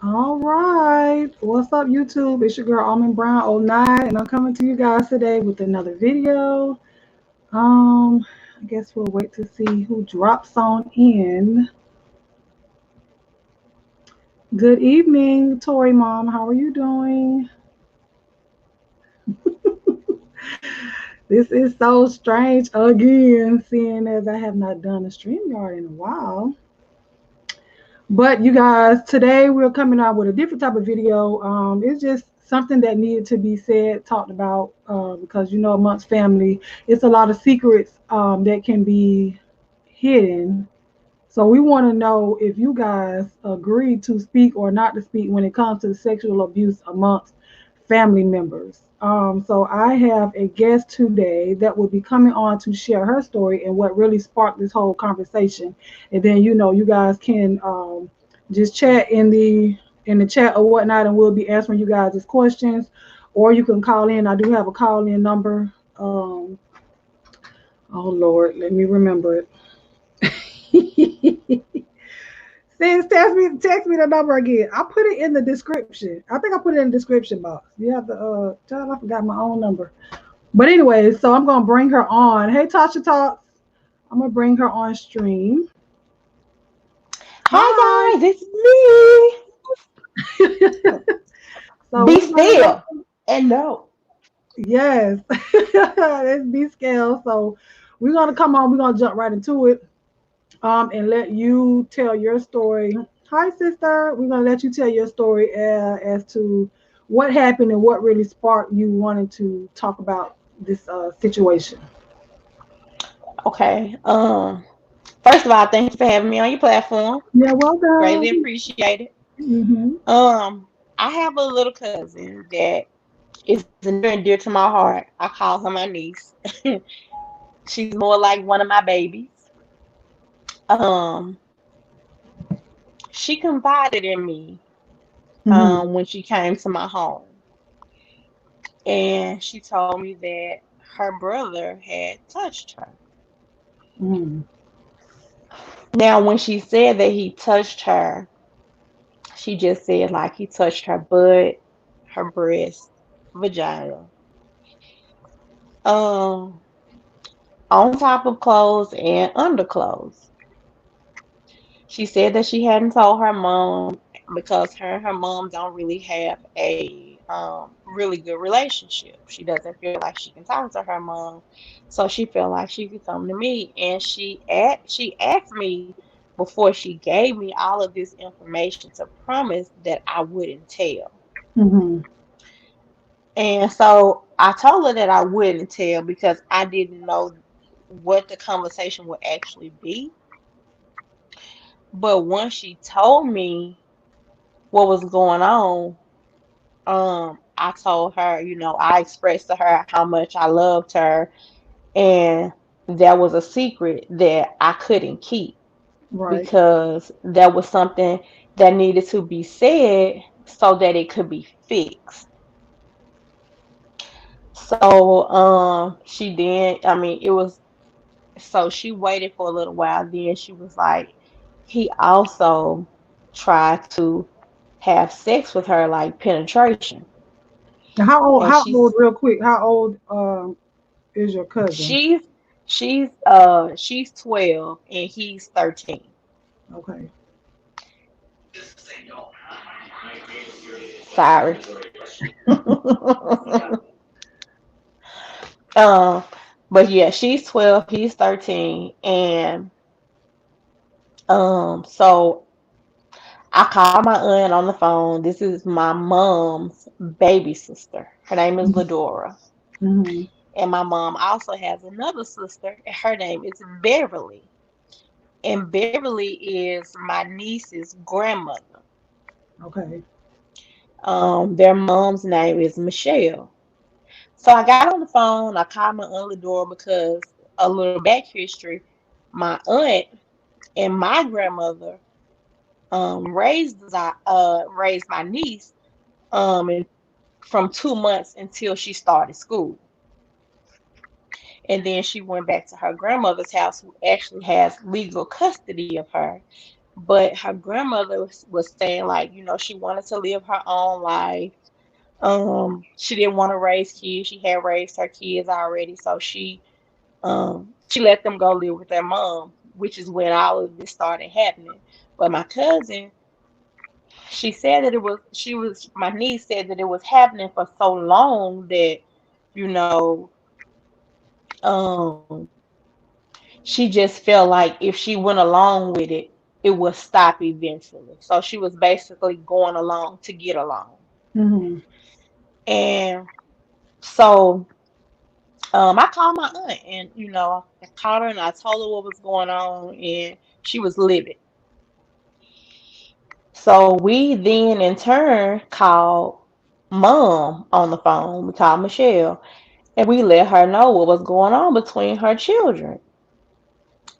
All right. What's up, YouTube? It's your girl Almond Brown '09, and I'm coming to you guys today with another video. I guess we'll wait to see who drops on in. Good evening, Tori Mom. How are you doing? This is so strange again, seeing as I have not done a StreamYard in a while. But you guys, today we're coming out with a different type of video. It's just something that needed to be said, talked about, because amongst family, it's a lot of secrets that can be hidden. So we want to know if you guys agree to speak or not to speak when it comes to sexual abuse amongst family members. So I have a guest today that will be coming on to share her story and what really sparked this whole conversation. And then you guys can just chat in the chat or whatnot, and we'll be answering you guys' questions. Or you can call in. I do have a call in number. Oh Lord, let me remember it. Sis, text me the number again. I put it in the description. I think I put it in the description box. You have to child, I forgot my own number. But anyway, so I'm gonna bring her on. Hey Tasha Talks. I'm gonna bring her on stream. Hi. Hi guys, it's So me. Be we're gonna go. still and know. Yes. Let's be scale. So we're gonna come on, we're gonna jump right into it. And let you tell your story. Hi, sister. We're gonna let you tell your story as to what happened and what really sparked you wanting to talk about this situation. Okay. First of all, thank you for having me on your platform. You're Greatly welcome. appreciate it. Hmm. I have a little cousin that is near and dear to my heart. I call her my niece. She's more like one of my babies. Um, she confided in me Hmm. when she came to my home, and she told me that her brother had touched her. Hmm. Now, when she said that he touched her, she just said like he touched her butt, her breast, vagina, um, on top of clothes and underclothes. She said that she hadn't told her mom because her and her mom don't really have a really good relationship. She doesn't feel like she can talk to her mom, so she felt like she could come to me, and she asked me before she gave me all of this information to promise that I wouldn't tell. Hmm. And so I told her that I wouldn't tell because I didn't know what the conversation would actually be. But once she told me what was going on, I told her, I expressed to her how much I loved her, and that was a secret that I couldn't keep Right. because that was something that needed to be said so that it could be fixed. So she did, I mean, it was so she waited for a little while, then she was like, he also tried to have sex with her, like penetration. Now, how old? And How old? Real quick. How old is your cousin? she's she's 12 and he's 13. Okay. Sorry. um but yeah, she's 12, he's 13, and so I called my aunt on the phone. This is my mom's baby sister. Her name is Ladora. Hmm. And my mom also has another sister, and her name is Beverly. And Beverly is my niece's grandmother. Okay. Their mom's name is Michelle. So I got on the phone. I called my aunt Ladora because a little back history. My aunt and my grandmother raised my niece and from 2 months until she started school. And then she went back to her grandmother's house, who actually has legal custody of her. But her grandmother was saying like, she wanted to live her own life. She didn't want to raise kids. She had raised her kids already, so she let them go live with their mom, which is when all of this started happening. But my cousin, she said that my niece said that it was happening for so long that, you know, um, she just felt like if she went along with it, it would stop eventually. So she was basically going along to get along. Mhm. And so I called my aunt and, I called her and I told her what was going on and she was livid. So we then in turn called mom on the phone. We called Michelle and we let her know what was going on between her children.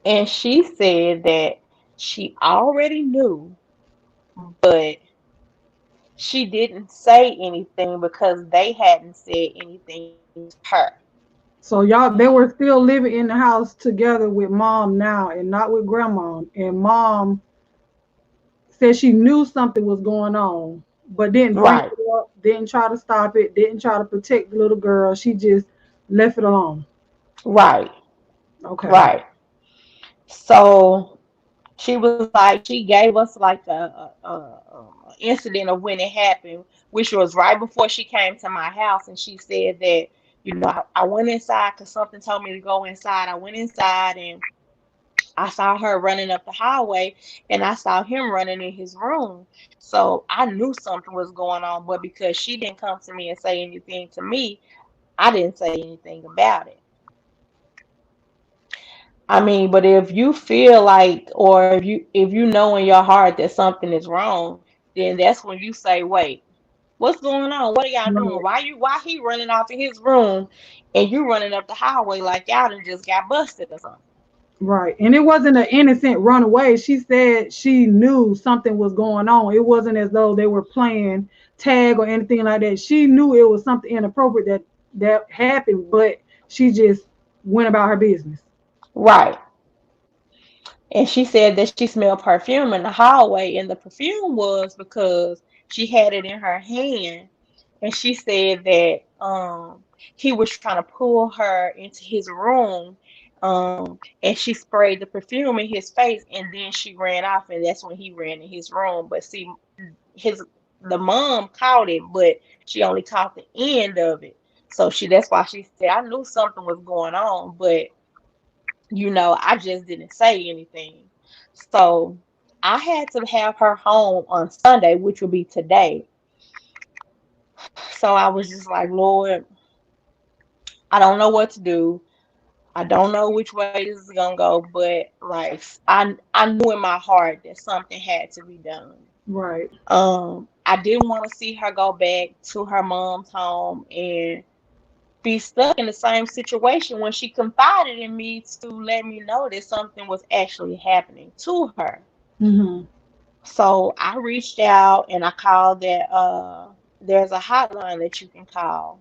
And she said that she already knew, but she didn't say anything because they hadn't said anything to her. So y'all, they were still living in the house together with mom now, and not with grandma. And mom said she knew something was going on, but didn't bring Right, it up, didn't try to stop it, didn't try to protect the little girl. She just left it alone. right, Okay. right. So she was like, she gave us like a incident of when it happened, which was right before she came to my house, and she said that, I went inside because something told me to go inside. I went inside and I saw her running up the hallway, and I saw him running in his room. So I knew something was going on, but because she didn't come to me and say anything to me, I didn't say anything about it. I mean, but if you feel like, or if you know in your heart that something is wrong, then that's when you say, "Wait, what's going on? What are y'all doing? Right. Why he running off in his room, and you running up the highway like y'all done just got busted or something?" Right. And it wasn't an innocent runaway. She said she knew something was going on. It wasn't as though they were playing tag or anything like that. She knew it was something inappropriate that happened, but she just went about her business. Right. And she said that she smelled perfume in the hallway, and the perfume was because she had it in her hand, and she said that he was trying to pull her into his room, and she sprayed the perfume in his face, and then she ran off, and that's when he ran in his room. But see, his the mom caught it, but she only caught the end of it. So that's why she said, I knew something was going on, but I just didn't say anything. So I had to have her home on Sunday, which will be today. So I was just like, Lord, I don't know what to do. I don't know which way this is gonna go, but like I knew in my heart that something had to be done. Right. I didn't want to see her go back to her mom's home and be stuck in the same situation when she confided in me to let me know that something was actually happening to her. Mhm. So I reached out and I called there's a hotline that you can call.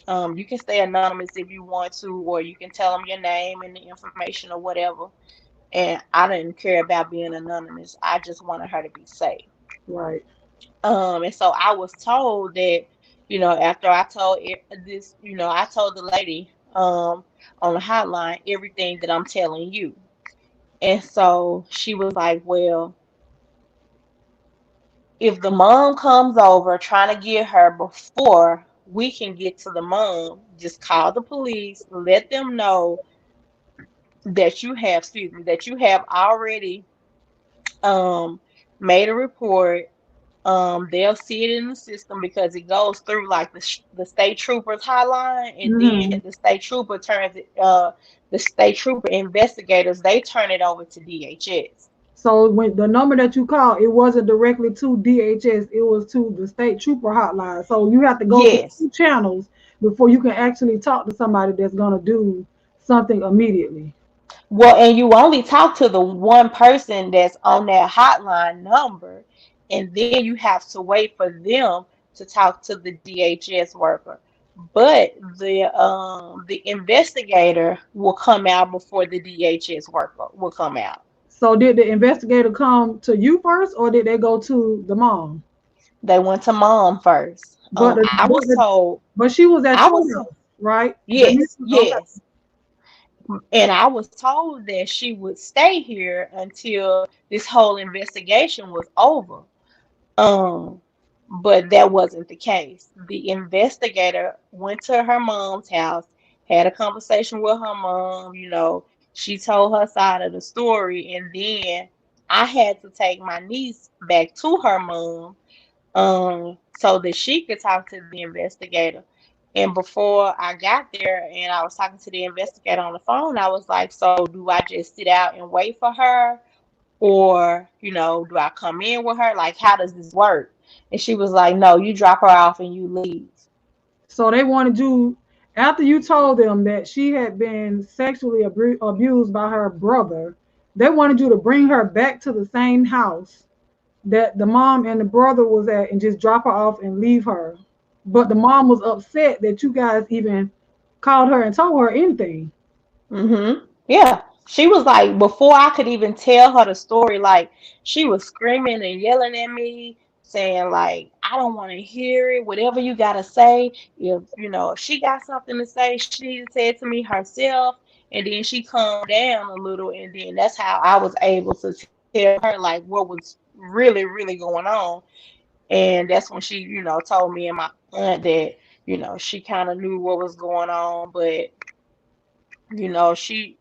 You can stay anonymous if you want to, or you can tell them your name and the information or whatever. And I didn't care about being anonymous. I just wanted her to be safe. Right. And so I was told that, after I told this, I told the lady on the hotline everything that I'm telling you. And so she was like, well, if the mom comes over trying to get her before we can get to the mom, just call the police, let them know that you have already um made a report. They'll see it in the system because it goes through like the state troopers hotline, and then Mhm. the state trooper investigators, they turn it over to DHS. So when the number that you called, it wasn't directly to DHS, it was to the state trooper hotline. So you have to go through Yes. two channels before you can actually talk to somebody that's gonna do something immediately. Well, and you only talk to the one person that's on that hotline number, and then you have to wait for them to talk to the DHS worker. But the investigator will come out before the DHS worker will come out. So did the investigator come to you first, or did they go to the mom? They went to mom first. But the, I but, was the, told, but she was at I your was, house, right? yes, Okay. yes. And I was told that she would stay here until this whole investigation was over. Um, but that wasn't the case. The investigator went to her mom's house, had a conversation with her mom, she told her side of the story, and then I had to take my niece back to her mom, so that she could talk to the investigator. And before I got there and I was talking to the investigator on the phone, I was like, so do I just sit out and wait for her? Or, do I come in with her? Like, how does this work? And she was like, no, you drop her off and you leave. So they wanted you, after you told them that she had been sexually abused by her brother, they wanted you to bring her back to the same house that the mom and the brother was at and just drop her off and leave her. But the mom was upset that you guys even called her and told her anything. Yeah. She was like, before I could even tell her the story, like, she was screaming and yelling at me, saying, like, I don't want to hear it. Whatever you got to say, if she got something to say, she needs to say it to me herself. And then she calmed down a little. And then that's how I was able to tell her, like, what was really, really going on. And that's when she, told me and my aunt that, she kind of knew what was going on, but, she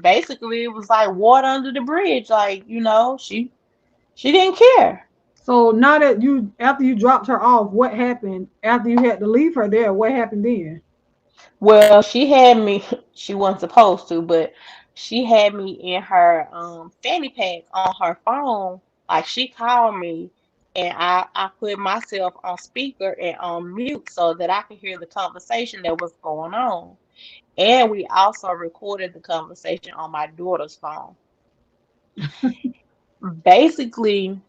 basically it was like water under the bridge. Like, she didn't care. So now that you, after you dropped her off, what happened after you had to leave her there? What happened then? Well, she had me, she wasn't supposed to, but she had me in her fanny pack on her phone. Like she called me and I put myself on speaker and on mute so that I could hear the conversation that was going on. And we also recorded the conversation on my daughter's phone. Basically,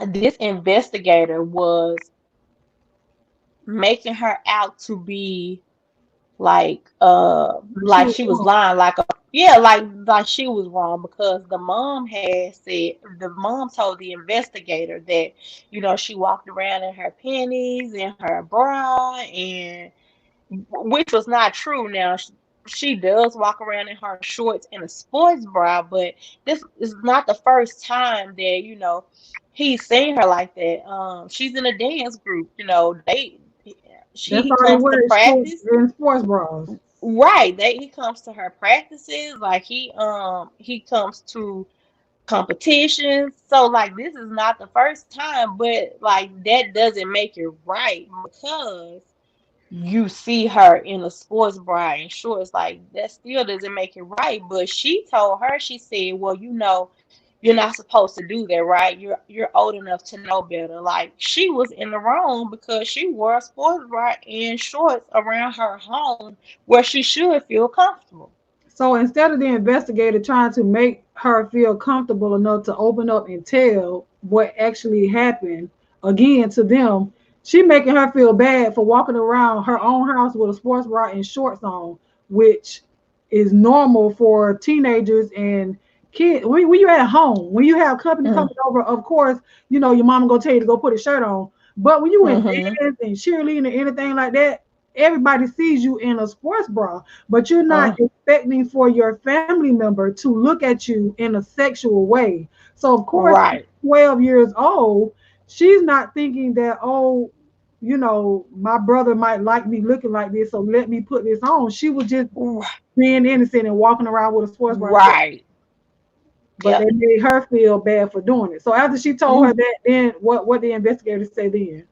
this investigator was making her out to be Like she like was she was wrong. lying, like a yeah, like she was wrong because the mom told the investigator that she walked around in her panties and her bra, and which was not true. Now she does walk around in her shorts and a sports bra, but this is not the first time that he's seen her like that. She's in a dance group. That's He all they comes to wear is shorts practice. and sports bras. Right. He comes to her practices. Like he comes to competitions. So like this is not the first time, but like that doesn't make it right because you see her in a sports bra and shorts. Like that still doesn't make it right. But she told her, she said, well, you're not supposed to do that, right? You're old enough to know better. Like she was in the wrong because she wore a sports bra and shorts around her home where she should feel comfortable. So instead of the investigator trying to make her feel comfortable enough to open up and tell what actually happened again to them, she making her feel bad for walking around her own house with a sports bra and shorts on, which is normal for teenagers and kids. When you're at home, when you have company Mm, coming over, of course, your mama gonna tell you to go put a shirt on. But when you in mm-hmm. dance and cheerleading or anything like that, everybody sees you in a sports bra, but you're not expecting for your family member to look at you in a sexual way. So of course, at Right. 12 years old, she's not thinking that, oh, my brother might like me looking like this, so let me put this on. She was just Right. being innocent and walking around with a sports bra. Right. But they Yep. made her feel bad for doing it. So after she told her that, then what the investigators say then?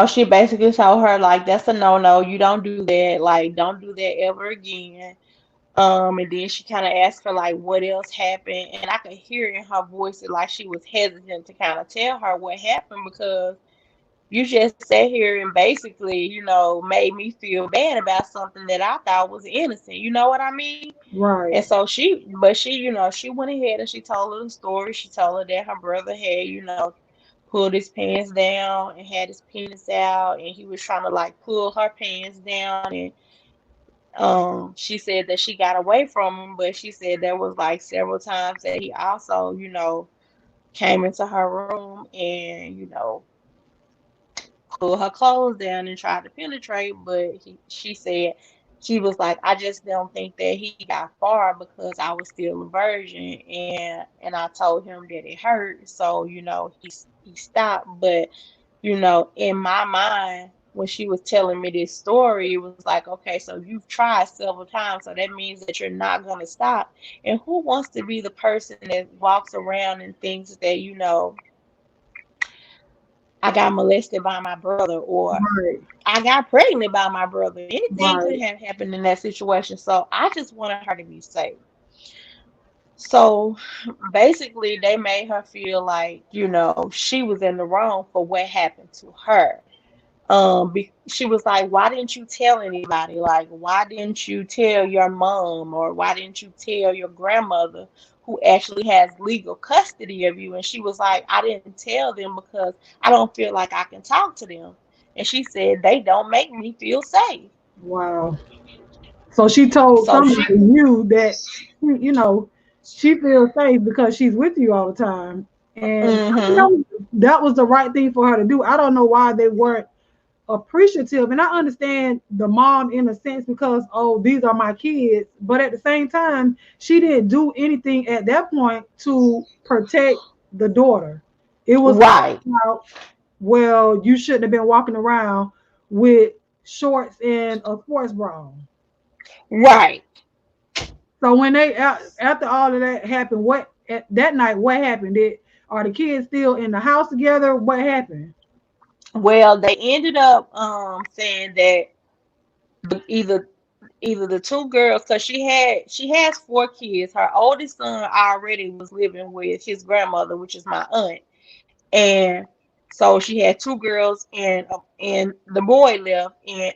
She basically told her like that's a no-no. You don't do that. Like, don't do that ever again. And then she kind of asked her like what else happened, and I could hear in her voice that like she was hesitant to kind of tell her what happened because you just sat here and basically, made me feel bad about something that I thought was innocent. You know what I mean? And Right. so she went ahead and she told her the story. She told her that her brother had, pulled his pants down and had his penis out, and he was trying to like pull her pants down, and She said that she got away from him, but she said there was like several times that he also, came into her room and, pull her clothes down and tried to penetrate, but she said she was like, I just don't think that he got far because I was still a virgin, and I told him that it hurt, so he stopped. But in my mind, when she was telling me this story, it was like, okay, so you've tried several times, so that means that you're not going to stop. And who wants to be the person that walks around and thinks that I got molested by my brother, or Right. I got pregnant by my brother. Anything could Right. have happened in that situation. So I just wanted her to be safe. So basically, they made her feel like, she was in the wrong for what happened to her. She was like, why didn't you tell anybody? Like, why didn't you tell your mom, or why didn't you tell your grandmother, who actually has legal custody of you? And she was like, I didn't tell them because I don't feel like I can talk to them. And she said, they don't make me feel safe. Wow. So she told So somebody you that you know she feels safe because she's with you all the time, and hmm that was the right thing for her to do. I don't know why they weren't appreciative, and I understand the mom in a sense because these are my kids, but at the same time she didn't do anything at that point to protect the daughter. It was right, about, well, you shouldn't have been walking around with shorts and a sports bra. right. So when after all of that happened, what that night? What happened? Are the kids still in the house together? What happened? Well, they ended up saying that either the two girls, because she has four kids. Her oldest son already was living with his grandmother, which is my aunt, and so she had two girls, and the boy left, and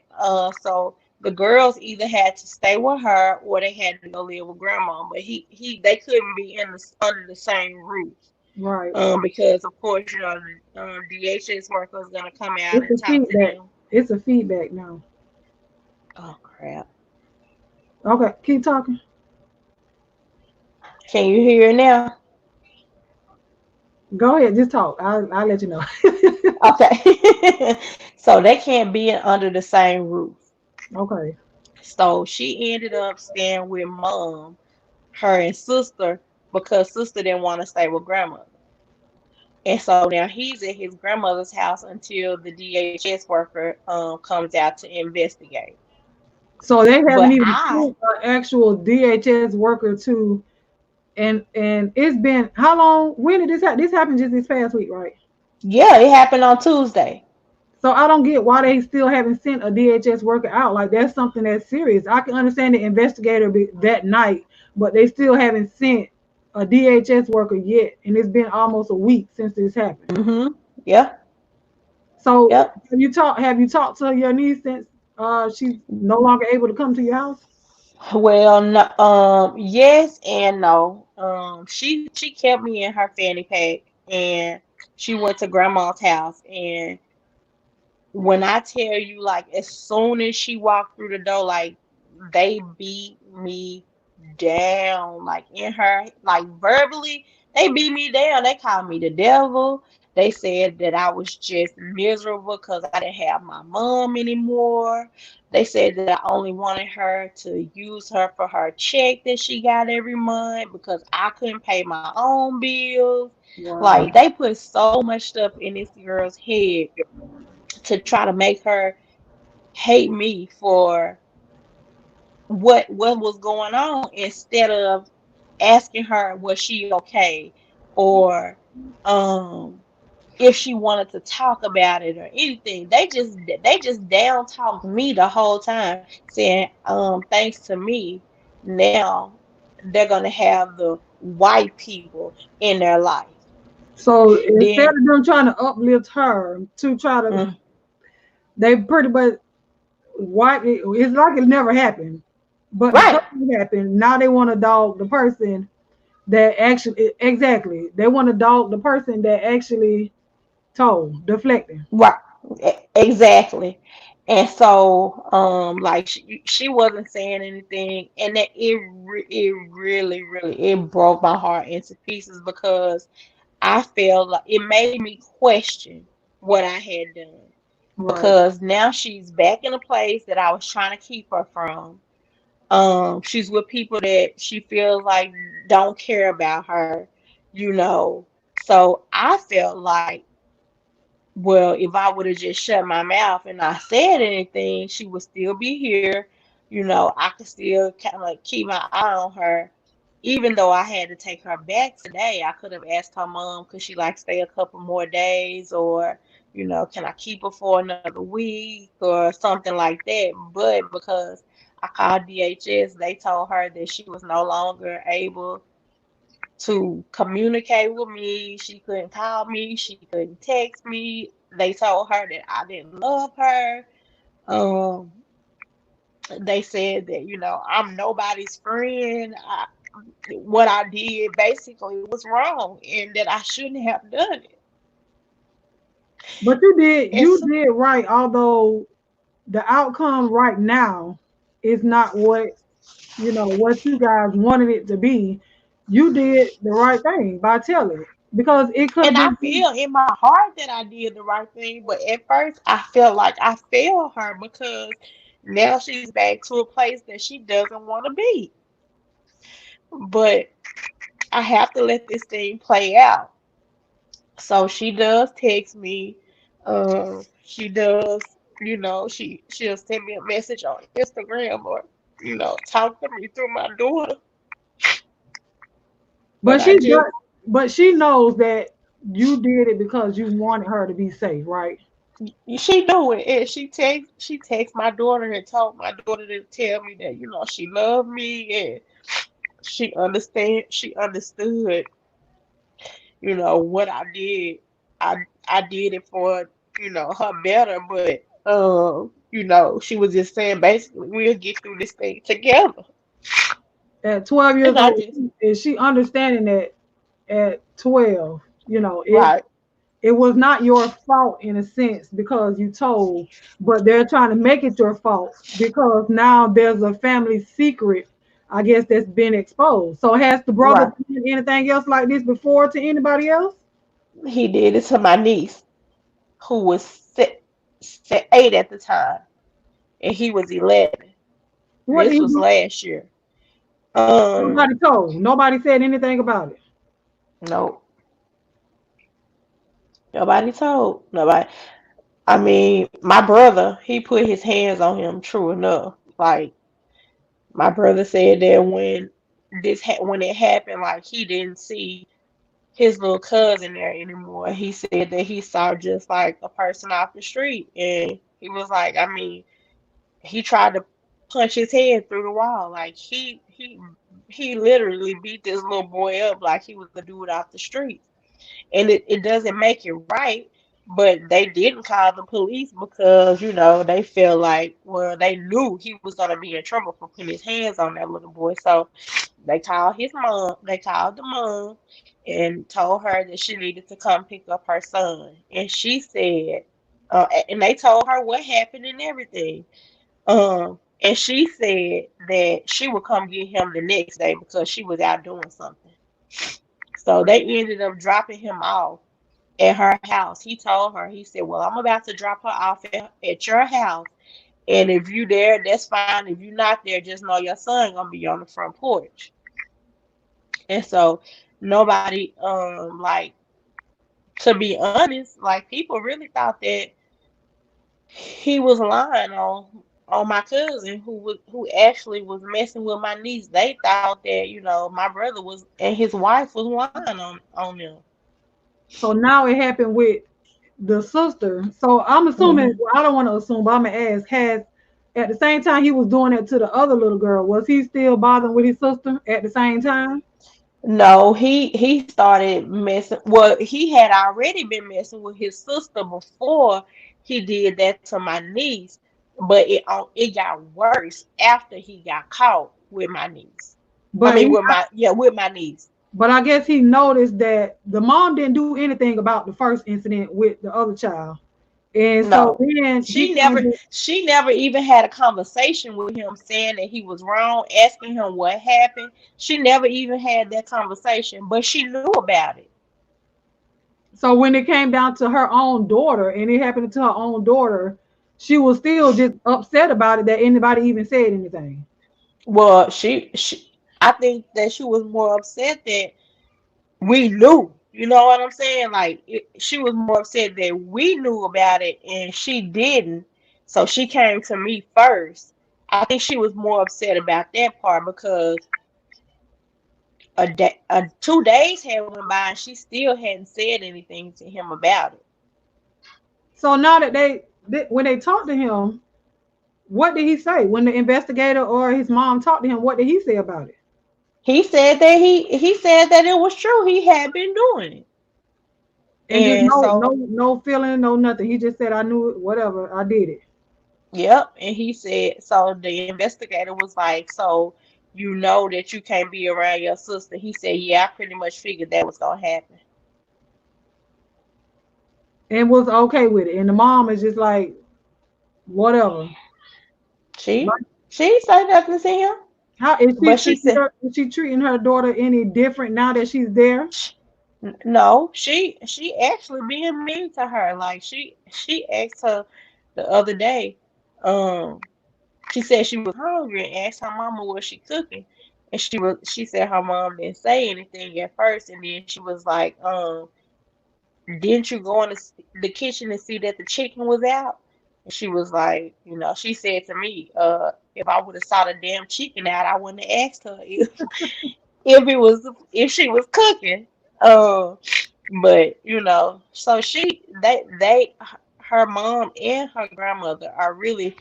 so the girls either had to stay with her or they had to go live with grandma. But they couldn't be under the same roof, Right. because of course the DHS worker is gonna come out It's and a talk to feedback. them. It's a feedback now. Oh crap! Okay, keep talking. Can you hear it now? Go ahead, just talk. I'll let you know. Okay. So they can't be under the same roof. Okay. So she ended up staying with mom, her and sister, because sister didn't want to stay with grandmother. And so now he's at his grandmother's house until the DHS worker comes out to investigate. So they haven't But even sent an actual DHS worker to, and it's been how long? When did this happen? This happened just this past week, right? yeah, it happened on Tuesday. So I don't get why they still haven't sent a DHS worker out. Like that's something that's serious. I can understand the investigator that night, but they still haven't sent a DHS worker yet, and it's been almost a week since this happened. Yeah, So yep. have you talked to your niece since she's no longer able to come to your house? Well, no, yes and no. She kept me in her fanny pack, and she went to grandma's house. And when I tell you, like, as soon as she walked through the door, like, they beat me down, like, in her, like, verbally, they beat me down. They called me the devil. They said that I was just miserable because I didn't have my mom anymore. They said that I only wanted her to use her for her check that she got every month because I couldn't pay my own bills. Wow. Like, they put so much stuff in this girl's head to try to make her hate me for what was going on, instead of asking her was she okay, or um if she wanted to talk about it or anything. They just down talked me the whole time, saying thanks to me now they're gonna have the white people in their life. So instead Then of them trying to uplift her to try to, mm, they pretty much wipe it. It's like it never happened. But because right. it happened, now they want to dog the person that actually, exactly, they want to dog the person that actually told, deflecting. Right. Exactly. And so, like she wasn't saying anything, and that it really, really, it broke my heart into pieces because I felt like it made me question what I had done. Right. Because now she's back in a place that I was trying to keep her from. She's with people that she feels like don't care about her, you know. So I felt like, well, if I would have just shut my mouth and not said anything, she would still be here. You know, I could still kind of like keep my eye on her. Even though I had to take her back today, I could have asked her mom, could she like stay a couple more days, or, you know, can I keep her for another week or something like that. But because I called DHS, they told her that she was no longer able to communicate with me. She couldn't call me. She couldn't text me. They told her that I didn't love her. Um, they said that, you know, I'm nobody's friend. What I did basically was wrong and that I shouldn't have done it. But you It's did right, although the outcome right now is not what what you guys wanted it to be. You did the right thing by telling it because it could have and I been. feel in my heart that I did the right thing, but at first I felt like I failed her because now she's back to a place that she doesn't want to be. But I have to let this thing play out. So she does text me. She does, you know, she'll send me a message on Instagram or, you know, talk to me through my daughter. But But I just she knows that you did it because you wanted her to be safe, right? she do it, and she text my daughter and told my daughter to tell me that, you know, she loved me and she understood, you know, what I did. I did it for, you know, her better, but you know, she was just saying basically we'll get through this thing together. At 12 years And I old, just is she understanding that at 12, right, it was not your fault in a sense because you told, but they're trying to make it your fault because now there's a family secret, I guess, that's been exposed. So has the brother right. done anything else like this before to anybody else? He did it to my niece who was 8 at the time, and he was 11. What did This he was do? last year. Um, Nobody told. Nobody said anything about it. no, nobody told nobody. I mean, my brother, he put his hands on him. True enough, like my brother said that when it happened, like he didn't see his little cousin there anymore. He said that he saw just like a person off the street, and he was like, I mean, he tried to punch his head through the wall. Like he literally beat this little boy up like he was a dude off the street. And it doesn't make it right, but they didn't call the police because, you know, they feel like, well, they knew he was gonna be in trouble for putting his hands on that little boy. So they called the mom and told her that she needed to come pick up her son. And she said, and they told her what happened and everything. And she said that she would come get him the next day because she was out doing something. So they ended up dropping him off at her house. He told her, he said, well, I'm about to drop her off at your house. And if you there, that's fine. If you're not there, just know your son gonna be on the front porch. And so nobody, like, to be honest, like people really thought that he was lying on my cousin who actually was messing with my niece. They thought that, you know, my brother was and his wife was lying on them. So now it happened with the sister. So I'm assuming, Hmm. well, I don't want to assume, but I'm gonna ask, has at the same time he was doing it to the other little girl, was he still bothering with his sister at the same time? No, he started messing. Well, he had already been messing with his sister before he did that to my niece, but it got worse after he got caught with my niece. I But mean, with my niece. I guess he noticed that the mom didn't do anything about the first incident with the other child. And so No. then he She came never to, she never even had a conversation with him saying that he was wrong, asking him what happened. She never even had that conversation, but she knew about it. so when it came down to her own daughter and it happened to her own daughter, she was still just upset about it that anybody even said anything. Well, she I think that she was more upset that we knew. You know what I'm saying? Like she was more upset that we knew about it and she didn't. So she came to me first. I think she was more upset about that part because 2 days had went by and she still hadn't said anything to him about it. So now that when they talked to him, what did he say? When the investigator or his mom talked to him, what did he say about it? He said that it was true. He had been doing it. And just And so no feeling, no nothing. He just said, I knew it, whatever, I did it. yep, and he said so the investigator was like, "So you know that you can't be around your sister." He said, "Yeah, I pretty much figured that was gonna happen." And was okay with it. And the mom is just like, whatever. She Like, she said nothing to him, how is she but she treating said her? Is she treating her daughter any different now that she's there? no. She actually being mean to her. Like she asked her the other day. Um, she said she was hungry and asked her mama what she cooking, and she said her mom didn't say anything at first, and then she was like, didn't you go in the kitchen and see that the chicken was out? And she was like, she said to me, if I would have saw the damn chicken out, I wouldn't have asked her if she was cooking. Uh, but so her mom and her grandmother are really,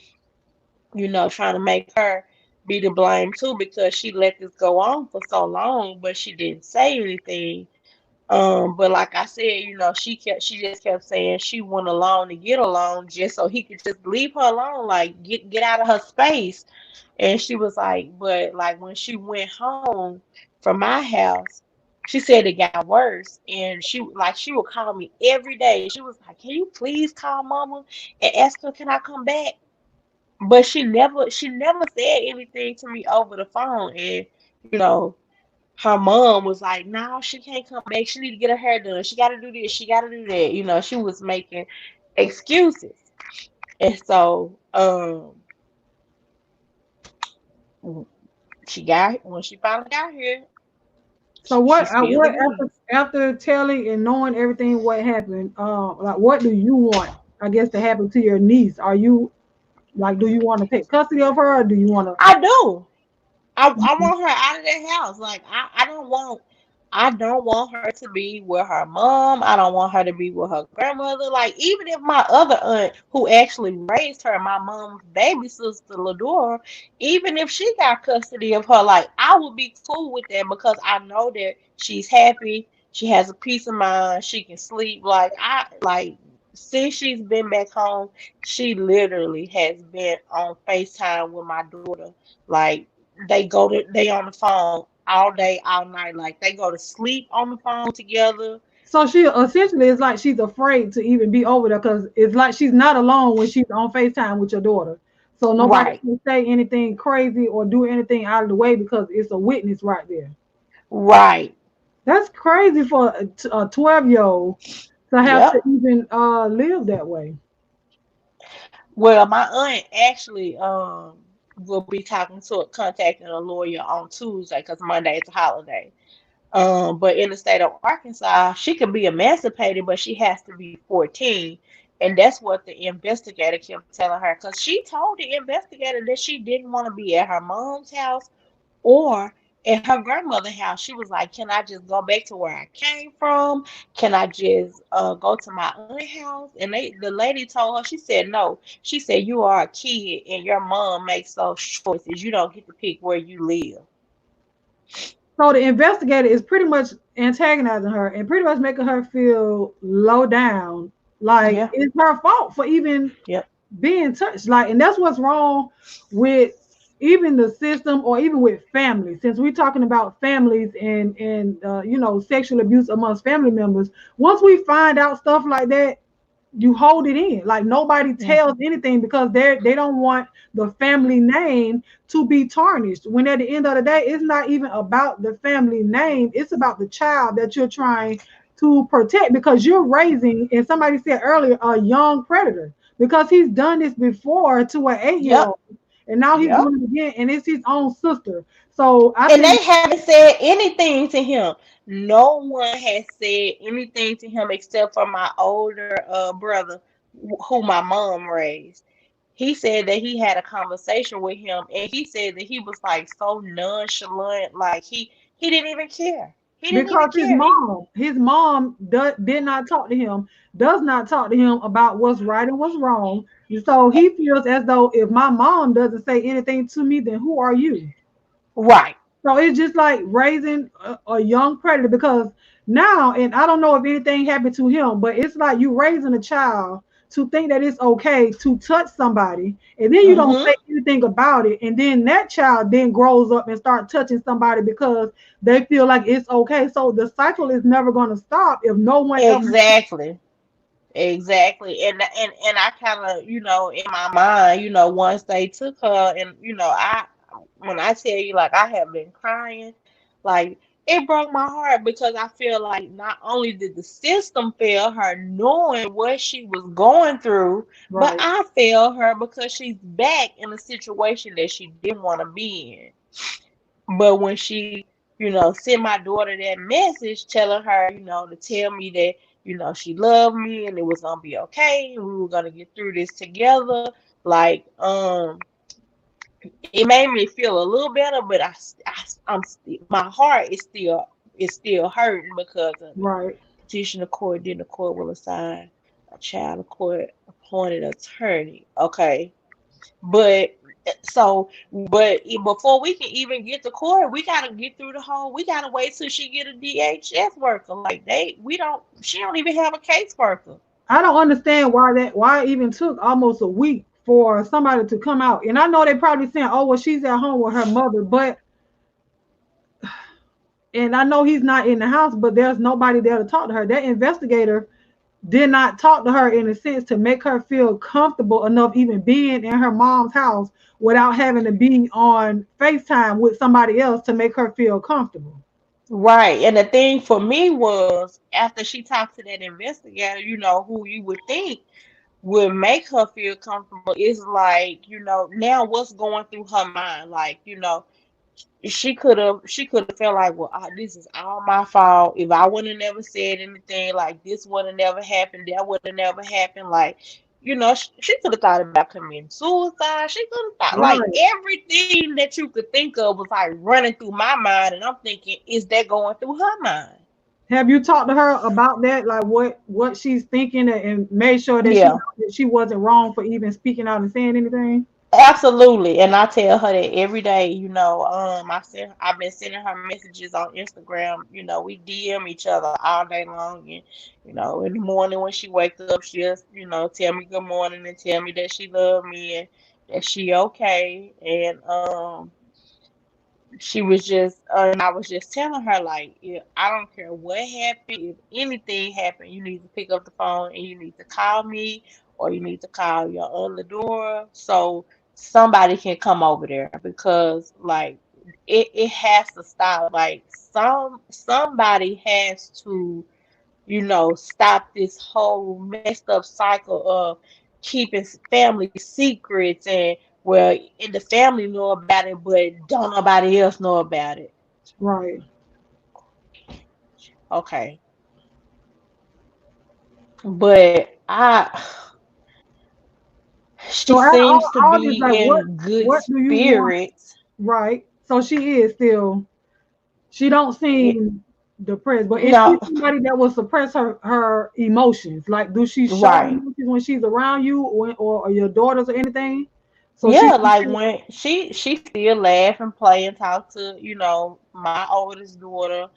trying to make her be to blame too because she let this go on for so long, but she didn't say anything. But like I said, she just kept saying she went along to get along just so he could just leave her alone, like get out of her space. And she was like, but like when she went home from my house, she said it got worse. And she would call me every day. She was like, can you please call mama and ask her can I come back? But she never said anything to me over the phone. And you know, her mom was like, no, she can't come back. She need to get her hair done. She got to do this. She got to do that. She was making excuses. And so, when she finally got here, So she what? spilled the What beans. after telling and knowing everything what happened? Like what do you want? I guess to happen to your niece? Are you like, do you want to take custody of her, or do you want I do. I to? want her out of that house. Like I don't want her to be with her mom. I don't want her to be with her grandmother. Like even if my other aunt who actually raised her, my mom's baby sister Ladora, even if she got custody of her, like I would be cool with that because I know that she's happy, she has a peace of mind, she can sleep. Since she's been back home, she literally has been on FaceTime with my daughter. Like they on the phone all day, all night. Like they go to sleep on the phone together. So she essentially it's like she's afraid to even be over there because it's like she's not alone when she's on FaceTime with your daughter. So nobody Right, can say anything crazy or do anything out of the way because it's a witness right there. right. That's crazy for a 12-year-old to have to Yep. even live that way. Well, my aunt actually will be contacting a lawyer on Tuesday because Monday is a holiday. But in the state of Arkansas, she can be emancipated, but she has to be 14. And that's what the investigator kept telling her. Because she told the investigator that she didn't want to be at her mom's house or at her grandmother's house. She was like, can I just go back to where I came from? Can I just go to my aunt's house? And the lady told her, she said, no. She said, you are a kid and your mom makes those choices. You don't get to pick where you live. So the investigator is pretty much antagonizing her and pretty much making her feel low down, like Yeah. it's her fault for even Yep. being touched. Like, and that's what's wrong with even the system or even with families. Since we're talking about families and sexual abuse amongst family members, once we find out stuff like that, you hold it in. Like nobody tells Mhm. anything because they don't want the family name to be tarnished. When at the end of the day, it's not even about the family name. It's about the child that you're trying to protect because you're raising, and somebody said earlier, a young predator because he's done this before to an 8 year Yep. old, and now he's Yep. doing it again, and it's his own sister. So I And think they haven't said anything to him. No one has said anything to him except for my older brother, who my mom raised. He said that he had a conversation with him, and he said that he was like so nonchalant, like he didn't even care. He didn't even because care. He his mom did not talk to him, does not talk to him about what's right and what's wrong. So he feels as though if my mom doesn't say anything to me, then who are you? right. So it's just like raising a young predator because now, and I don't know if anything happened to him, but it's like you raising a child to think that it's okay to touch somebody, and then you don't Mhm. say anything about it, and then that child then grows up and start touching somebody because they feel like it's okay. So the cycle is never going to stop if no one ever. Exactly. Exactly. And I kind of, in my mind, once they took her, and I when I tell you, like, I have been crying, like, it broke my heart because I feel like not only did the system fail her knowing what she was going through, but Right, I failed her because she's back in a situation that she didn't want to be in. But when she, sent my daughter that message telling her, to tell me that, she loved me and it was gonna be okay and we were gonna get through this together, like, it made me feel a little better, but my heart is still hurting because of it. right. Petition the court, then the court will assign a child a court appointed attorney. Okay. But before we can even get to court, we gotta get through the whole. We gotta wait till she get a DHS worker. Like we don't. She don't even have a caseworker. I don't understand why it even took almost a week for somebody to come out. And I know they probably saying, "Oh, well, she's at home with her mother," but and I know he's not in the house, but there's nobody there to talk to her. That investigator did not talk to her in a sense to make her feel comfortable enough even being in her mom's house without having to be on FaceTime with somebody else to make her feel comfortable. Right. And the thing for me was after she talked to that investigator, who you would think would make her feel comfortable is like, now what's going through her mind? Like, she could have felt like, well, this is all my fault. If I would have never said anything, like this would have never happened, that would have never happened. Like, she could have thought about committing suicide. She could have thought like Right. everything that you could think of was like running through my mind, and I'm thinking, is that going through her mind? Have you talked to her about that, like what she's thinking, and made sure that Yeah. she wasn't wrong for even speaking out and saying anything? Absolutely, and I tell her that every day. I've been sending her messages on Instagram. We DM each other all day long, and in the morning when she wakes up, she'll tell me good morning and tell me that she love me and that she okay. And and I was just telling her like, I don't care what happened, if anything happened, you need to pick up the phone and you need to call me or you need to call your other door so somebody can come over there because like it has to stop. Like somebody has to stop this whole messed up cycle of keeping family secrets and and the family know about it, but don't nobody else know about it. Right. Okay, but she So at seems to all this, like, be in good what do you want? spirits. Right. So she is still. She don't Yeah, seem depressed, but is she no, somebody that will suppress her emotions? Like, do she show right. emotions when she's around you, or your daughters or anything? So she. Yeah, like when she still laugh and play and talk to, my oldest daughter.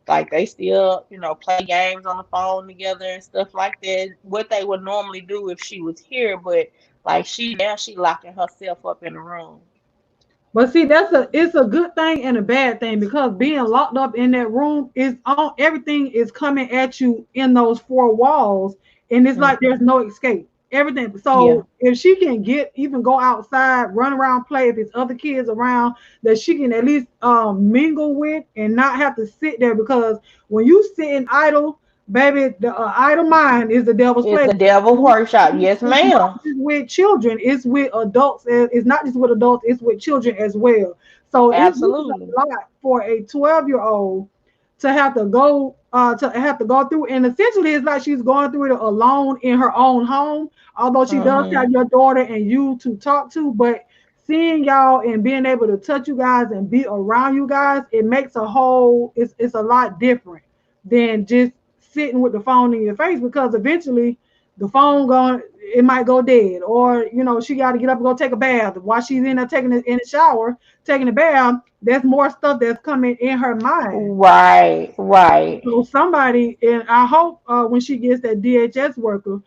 Like they still, play games on the phone together and stuff like that. What they would normally do if she was here, but like she locking herself up in the room. But see, it's a good thing and a bad thing because being locked up in that room is on everything is coming at you in those four walls, and it's like Mhm. there's no escape. Everything. Yeah. So if she can get even go outside, run around, play, if it's other kids around that she can at least mingle with and not have to sit there, because when you sit in idle, baby, the idle mind is the devil's It's the playground. devil's workshop. Yes, It's not ma'am. just with children, it's with adults. It's not just with adults, it's with children as well. So this is Absolutely. a lot for a 12-year-old to have to go through, and essentially it's like she's going through it alone in her own home, although she does have Mhm. your daughter and you to talk to. But seeing y'all and being able to touch you guys and be around you guys, it makes a whole, it's a lot different than just sitting with the phone in your face, because eventually the phone going, it might go dead, or she got to get up and go take a bath while she's in there taking it in the shower, taking a bath. There's more stuff that's coming in her mind. Right. Right. So somebody, and I hope when she gets that DHS worker,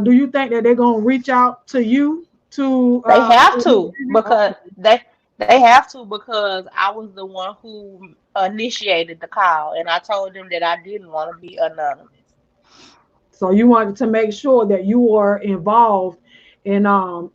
do you think that they're gonna reach out to you to They have to okay. because they have to because I was the one who initiated the call, and I told them that I didn't want to be anonymous. So you wanted to make sure that you were involved in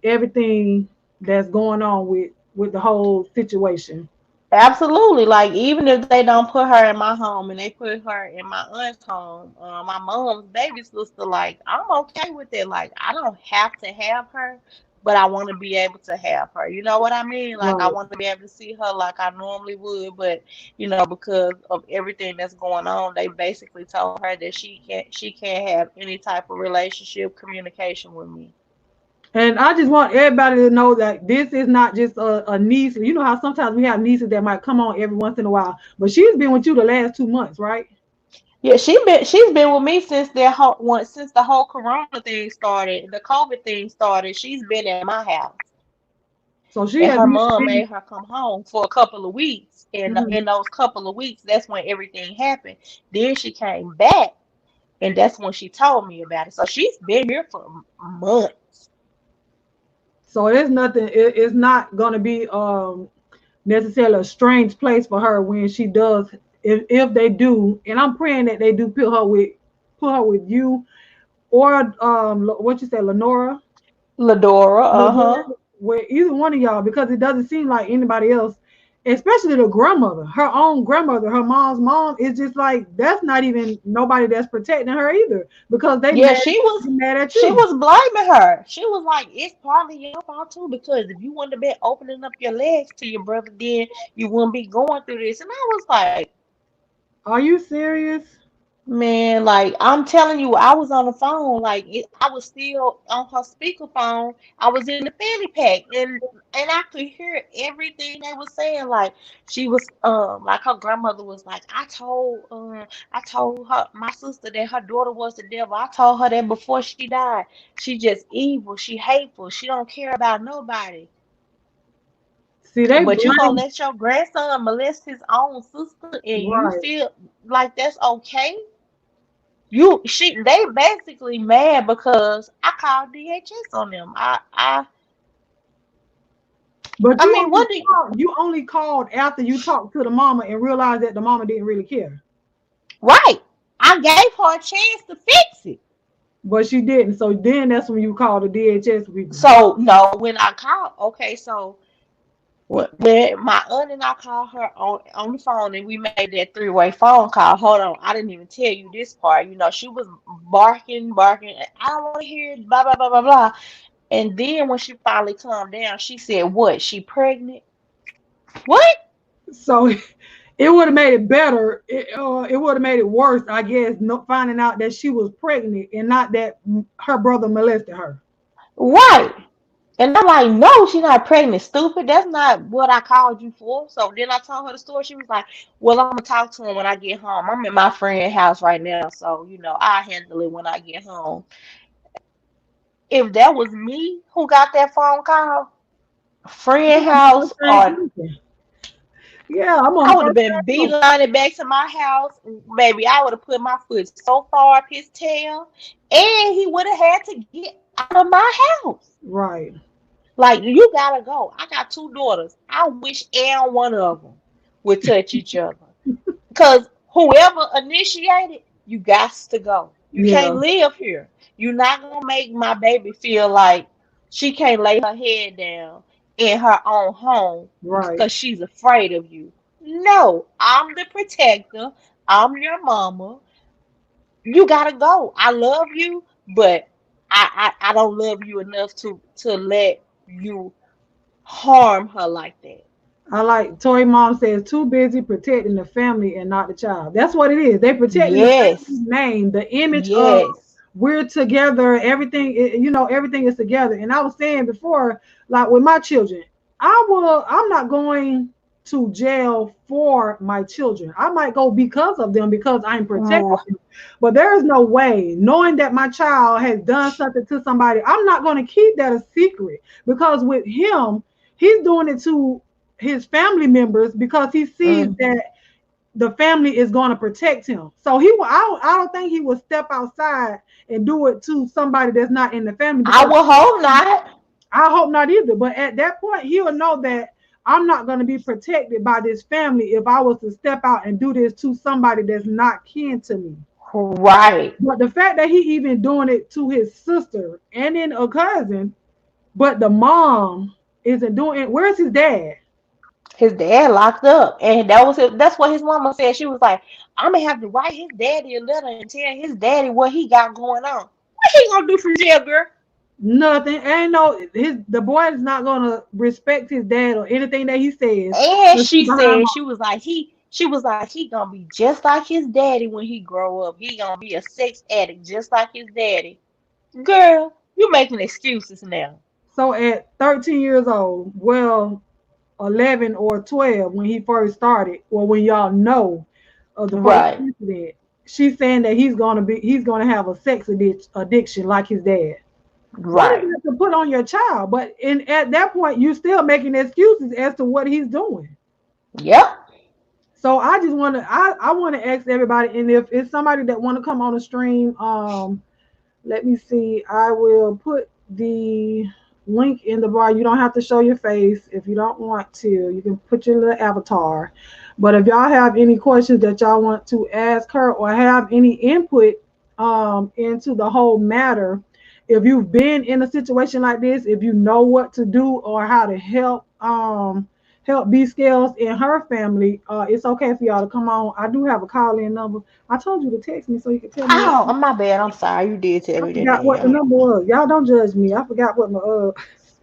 everything that's going on with the whole situation. Absolutely. Like, even if they don't put her in my home and they put her in my aunt's home, my mom's baby sister, like, I'm okay with it. Like, I don't have to have her, but I want to be able to have her. You know what I mean? Like, I Right. want to be able to see her like I normally would, but because of everything that's going on, they basically told her that she can't have any type of relationship communication with me. And I just want everybody to know that this is not just a niece. You know how sometimes we have nieces that might come on every once in a while, but she's been with you the last 2 months, right? Yeah, she's been with me since since the whole Corona thing started, the COVID thing started. She's been at my house, So she and has her mom been. made her come home for a couple of weeks. And Mhm. in those couple of weeks, that's when everything happened. Then she came back, and that's when she told me about it. So she's been here for months. So it's nothing. It's not going to be necessarily a strange place for her when she does, if they do. And I'm praying that they do put her with you, or what you said, Lenora. Ladora, Ladora, uh-huh. with either one of y'all, because it doesn't seem like anybody else, especially the grandmother, her own grandmother, her mom's mom, is just like that's not even nobody that's protecting her either, because Yeah, she was they mad at she you. was blaming her. She was like, it's probably your fault too, because if you wouldn't have been opening up your legs to your brother, then you wouldn't be going through this. And I was like, Are you serious? man, like, I'm telling you, I was on the phone, like, I was still on her speakerphone. I was in the fanny pack, and I could hear everything they was saying. Like, she was like, her grandmother was like, I told her, my sister, that her daughter was the devil. I told her that before she died. She just evil, she hateful, she don't care about nobody. See, they But you gonna blame. let your grandson molest his own sister, and you Right. feel like that's okay? They basically mad because I called DHS on them. But I mean, what do you, you only called after you talked to the mama and realized that the mama didn't really care. right? I gave her a chance to fix it. But she didn't. So then that's when you called the DHS people. So no, when I called, okay, so when my aunt and I called her on the phone and we made that three-way phone call. Hold on, I didn't even tell you this part. She was barking, barking. I don't want to hear it, blah blah blah blah blah. And then when she finally calmed down, she said, "What? She pregnant? What?" So it would have made it better. It would have made it worse, I guess, no, finding out that she was pregnant and not that her brother molested her. Right. And I'm like, no, she's not pregnant, stupid. That's not what I called you for. So then I told her the story. She was like, well, I'm gonna talk to him when I get home. I'm at my friend's house right now, so I'll handle it when I get home. If that was me who got that phone call, You friend would do the house, same or thing. Yeah, I'm on I the would have first been time. beelining back to my house, baby. I would have put my foot so far up his tail, and he would have had to get out of my house. Right. Like, you gotta go. I got two daughters. I wish and one of them would touch each other. Cause whoever initiated, you got to go. You Yeah. can't live here. You're not gonna make my baby feel like she can't lay her head down in her own home Right. because she's afraid of you. No, I'm the protector. I'm your mama. You gotta go. I love you, but I don't love you enough to let you harm her like that. I like Tori mom says too busy protecting the family and not the child. That's what it is. They protecting the Yes. family's name, the image of Yes. we're together, everything everything is together. And I was saying before, like with my children, I'm not going to jail for my children. I might go because of them because I'm protecting R- them. But there is no way, knowing that my child has done something to somebody, I'm not going to keep that a secret because with him, he's doing it to his family members because he sees mhm. that the family is going to protect him. So I don't think he will step outside and do it to somebody that's not in the family I because will hope not. I hope not either. But at that point, he'll know that I'm not going to be protected by this family if I was to step out and do this to somebody that's not kin to me. Right. But the fact that he even doing it to his sister and then a cousin, but the mom isn't doing it. Where's his dad? His dad locked up, and that's what his mama said. She was like, "I'm gonna have to write his daddy a letter and tell his daddy what he got going on. What he gonna do from jail, girl?" Nothing. Ain't no the boy is not gonna respect his dad or anything that he says. And But she she behind said she was like he gonna be just like his daddy when he grow up. He gonna be a sex addict just like his daddy. Girl, you making excuses now. so at 13 years old, well, 11 or 12 when he first started, or when y'all know of the first Right, incident, she's saying that he's gonna have a addiction like his dad. What is right. that to put on your child? But at that point, you still making excuses as to what he's doing. Yep. So I just want to I want to ask everybody, and if it's somebody that want to come on the stream, let me see. I will put the link in the bar. You don't have to show your face if you don't want to. You can put your little avatar. But if y'all have any questions that y'all want to ask her or have any input into the whole matter, if you've been in a situation like this, if you know what to do or how to help B Scales in her family, it's okay for y'all to come on. I do have a call in number. I told you to text me so you could tell me what. Oh, my bad. I'm sorry. You did tell I me that forgot what the damn. number was. Y'all don't judge me. I forgot what my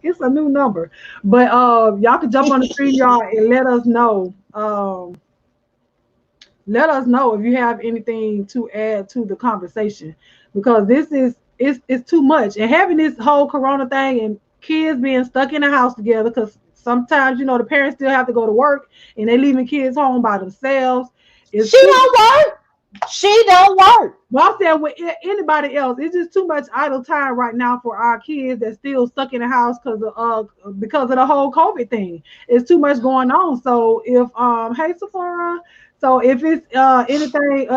it's a new number. But y'all can jump on the stream y'all and let us know. Let us know if you have anything to add to the conversation. Because this is it's too much. And having this whole corona thing and kids being stuck in the house together, because sometimes the parents still have to go to work and they leaving kids home by themselves. It's She too don't work. She don't work. Well, I'm saying with anybody else, it's just too much idle time right now for our kids that's still stuck in the house because of the whole COVID thing. It's too much going on. So if hey Sephora, so if it's anything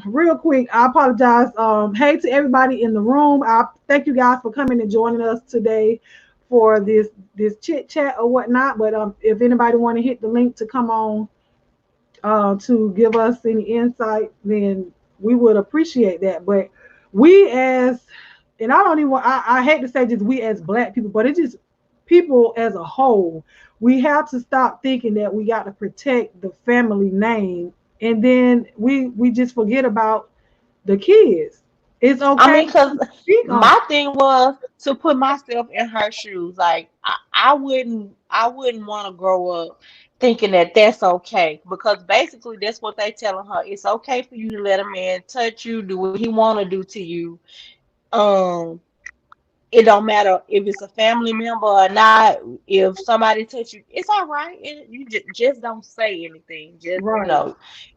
real quick, I apologize. Hey to everybody in the room. I thank you guys for coming and joining us today for this chit chat or whatnot. But if anybody want to hit the link to come on to give us any insight, then we would appreciate that. But we as, and I don't even, I hate to say just we as black people, but it's just people as a whole, we have to stop thinking that we got to protect the family name, and then we just forget about the kids. It's I okay mean, cause to speak on. my thing was to put myself in her shoes. Like I wouldn't want to grow up thinking that that's okay because basically that's what they telling her. It's okay for you to let a man touch you, do what he want to do to you. Um, it don't matter if it's a family member or not. If somebody touch you, it's all right. You just don't say anything. Just Right.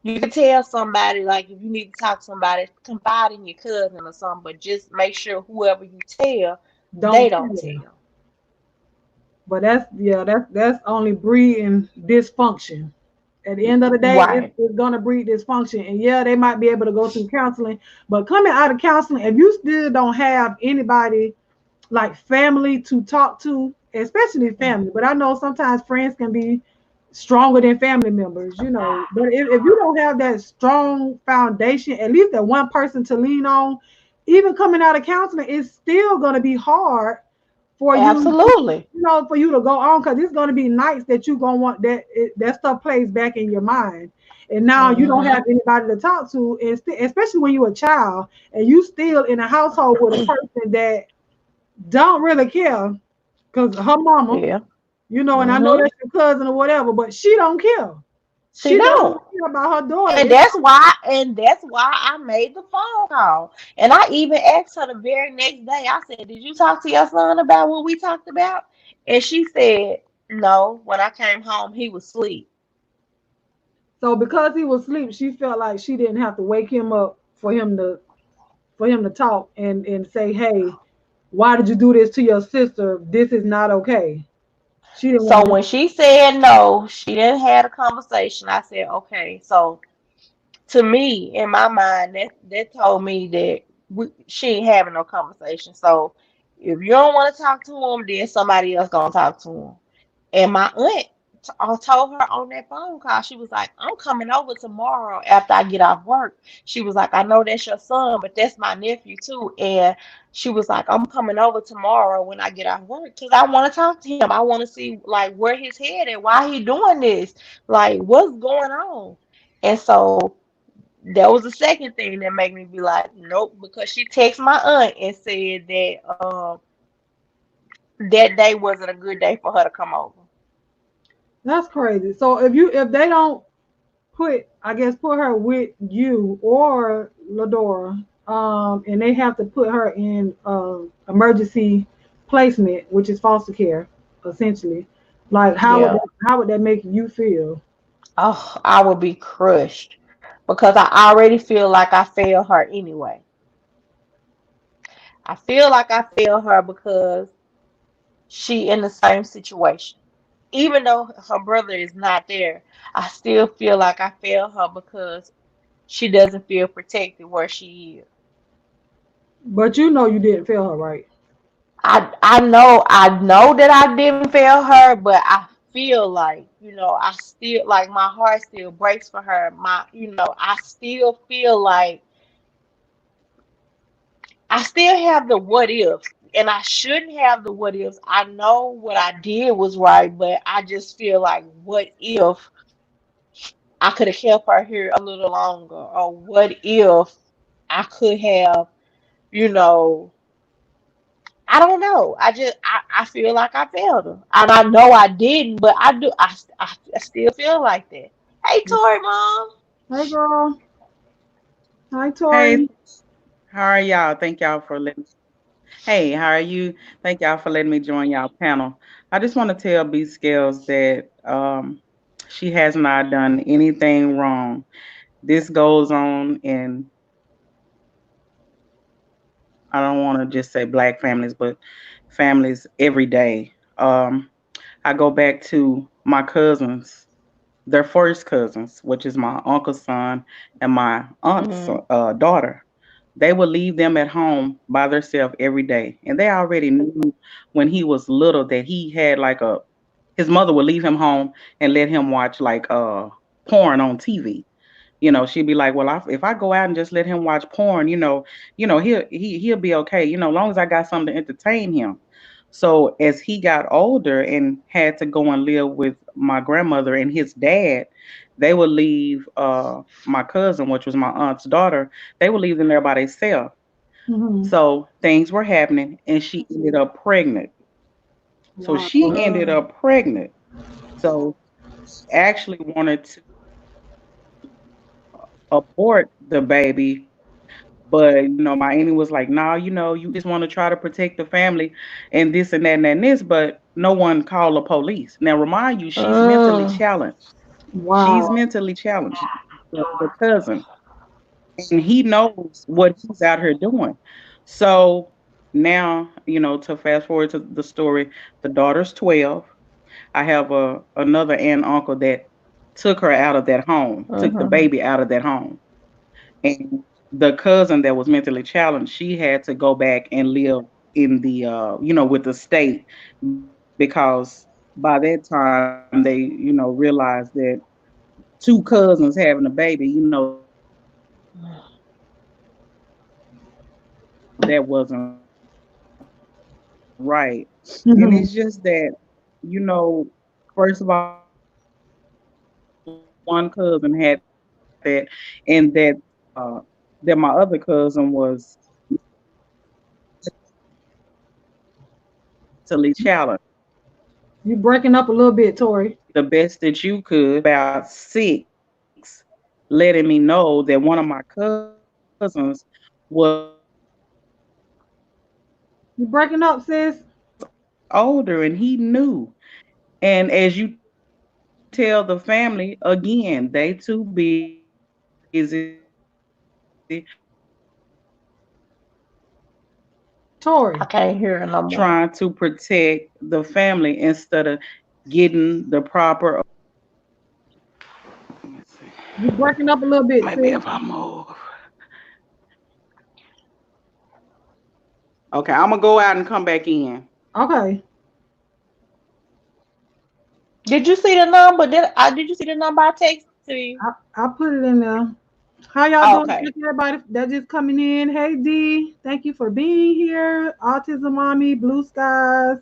you can tell somebody like if you need to talk to somebody, confide in your cousin or something. But just make sure whoever you tell, they Don't don't tell. tell. But that's only breeding dysfunction. At the end of the day, Right. it's going to breed dysfunction. And yeah, they might be able to go through counseling, but coming out of counseling, if you still don't have anybody like family to talk to, especially family, but I know sometimes friends can be stronger than family members. But if you don't have that strong foundation, at least that one person to lean on, even coming out of counseling, it's still going to be hard for you, Absolutely. for you to go on, because it's going to be nights that you going to want that stuff plays back in your mind. And now you don't have Mhm. anybody to talk to, and especially when you're a child and you still in a household with a person that don't really care, because her mama, Yeah. and I know Mhm. that's your cousin or whatever, but she don't care. She She doesn't don't. care about her daughter. And that's why I made the phone call. And I even asked her the very next day. I said, "Did you talk to your son about what we talked about?" And she said, "No. When I came home, he was asleep." So because he was asleep, she felt like she didn't have to wake him up for him to talk and say, "Hey, why did you do this to your sister? This is not okay." She didn't want So to do when she said no, she didn't have a conversation. I said, "Okay." So to me, in my mind, that told me that she ain't having no conversation. So if you don't want to talk to him, then somebody else gonna talk to him. And my aunt told her on that phone call, she was like, "I'm coming over tomorrow after I get off work." She was like, "I know that's your son, but that's my nephew too." And she was like, "I'm coming over tomorrow when I get off work because I want to talk to him. I want to see like where his head and why he doing this, like what's going on." And so that was the second thing that made me be like, nope, because she texted my aunt and said that that day wasn't a good day for her to come over. That's crazy. So if they don't put her with you or Ladora, and they have to put her in emergency placement, which is foster care, essentially. Like Yeah. how would that make you feel? Oh, I would be crushed because I already feel like I failed her anyway. I feel like I failed her because she in the same situation. Even though her brother is not there, I still feel like I failed her because she doesn't feel protected where she is. But you didn't feel her, right? I know that I didn't fail her, but I feel like, I still like my heart still breaks for her. I still feel like I still have the what ifs, and I shouldn't have the what ifs. I know what I did was right, but I just feel like, what if I could have kept her here a little longer? Or what if I could have, you know, I don't know. I feel like I failed her. And I know I didn't, but I do I still feel like that. Hey Tori mom. Hey girl. Hi Hey, Tori. how are y'all? Thank y'all for letting. Hey, how are you? Thank y'all for letting me join y'all panel. I just want to tell B Scales that she has not done anything wrong. This goes on in, I don't want to just say black families, but families every day. I go back to my cousins, their first cousins, which is my uncle's son and my aunt's Mhm. daughter. They would leave them at home by themselves every day. And they already knew when he was little that he had like his mother would leave him home and let him watch like porn on TV. She'd be like, "Well, if I go out and just let him watch porn, he'll be okay. Long as I got something to entertain him." So as he got older and had to go and live with my grandmother and his dad, they would leave my cousin, which was my aunt's daughter. They would leave them there by themselves. Hmm. So things were happening, and she ended up pregnant. So Wow. she ended up pregnant. So actually wanted to abort the baby. But my auntie was like, "Nah, you just want to try to protect the family, and this and that and that and this." But no one called the police. Now, remind you, she's mentally Mm. challenged. She's Wow. mentally challenged. The cousin, and he knows what he's out here doing. So now, to fast forward to the story, the daughter's 12. I have another aunt and uncle that took her out of that home, took the Mhm. baby out of that home. And the cousin that was mentally challenged, she had to go back and live in the with the state because by that time they realized that two cousins having a baby, they were going to have to go back and live in the state. that wasn't right. And it's just that, Mhm. first of all, one cousin had that, and that my other cousin was mentally challenged. You breaking up a little bit, Tori. The best that you could about 6, letting me know that one of my cousins was older and he knew. You breaking up, sis? And as you tell the family, again, they too busy trying to protect the family instead of getting the proper Tori, I can't hear her no more. Let me see. you breaking up a little bit, Maybe sis. if I move. Okay, I'm gonna go out and come back in. Okay. Did you see the number? Did you see the number I texted to you? I put it in there. How y'all Oh, doing? okay. Thank you everybody that just coming in. Hey D, thank you for being here. Autism Mommy, Blue Skies,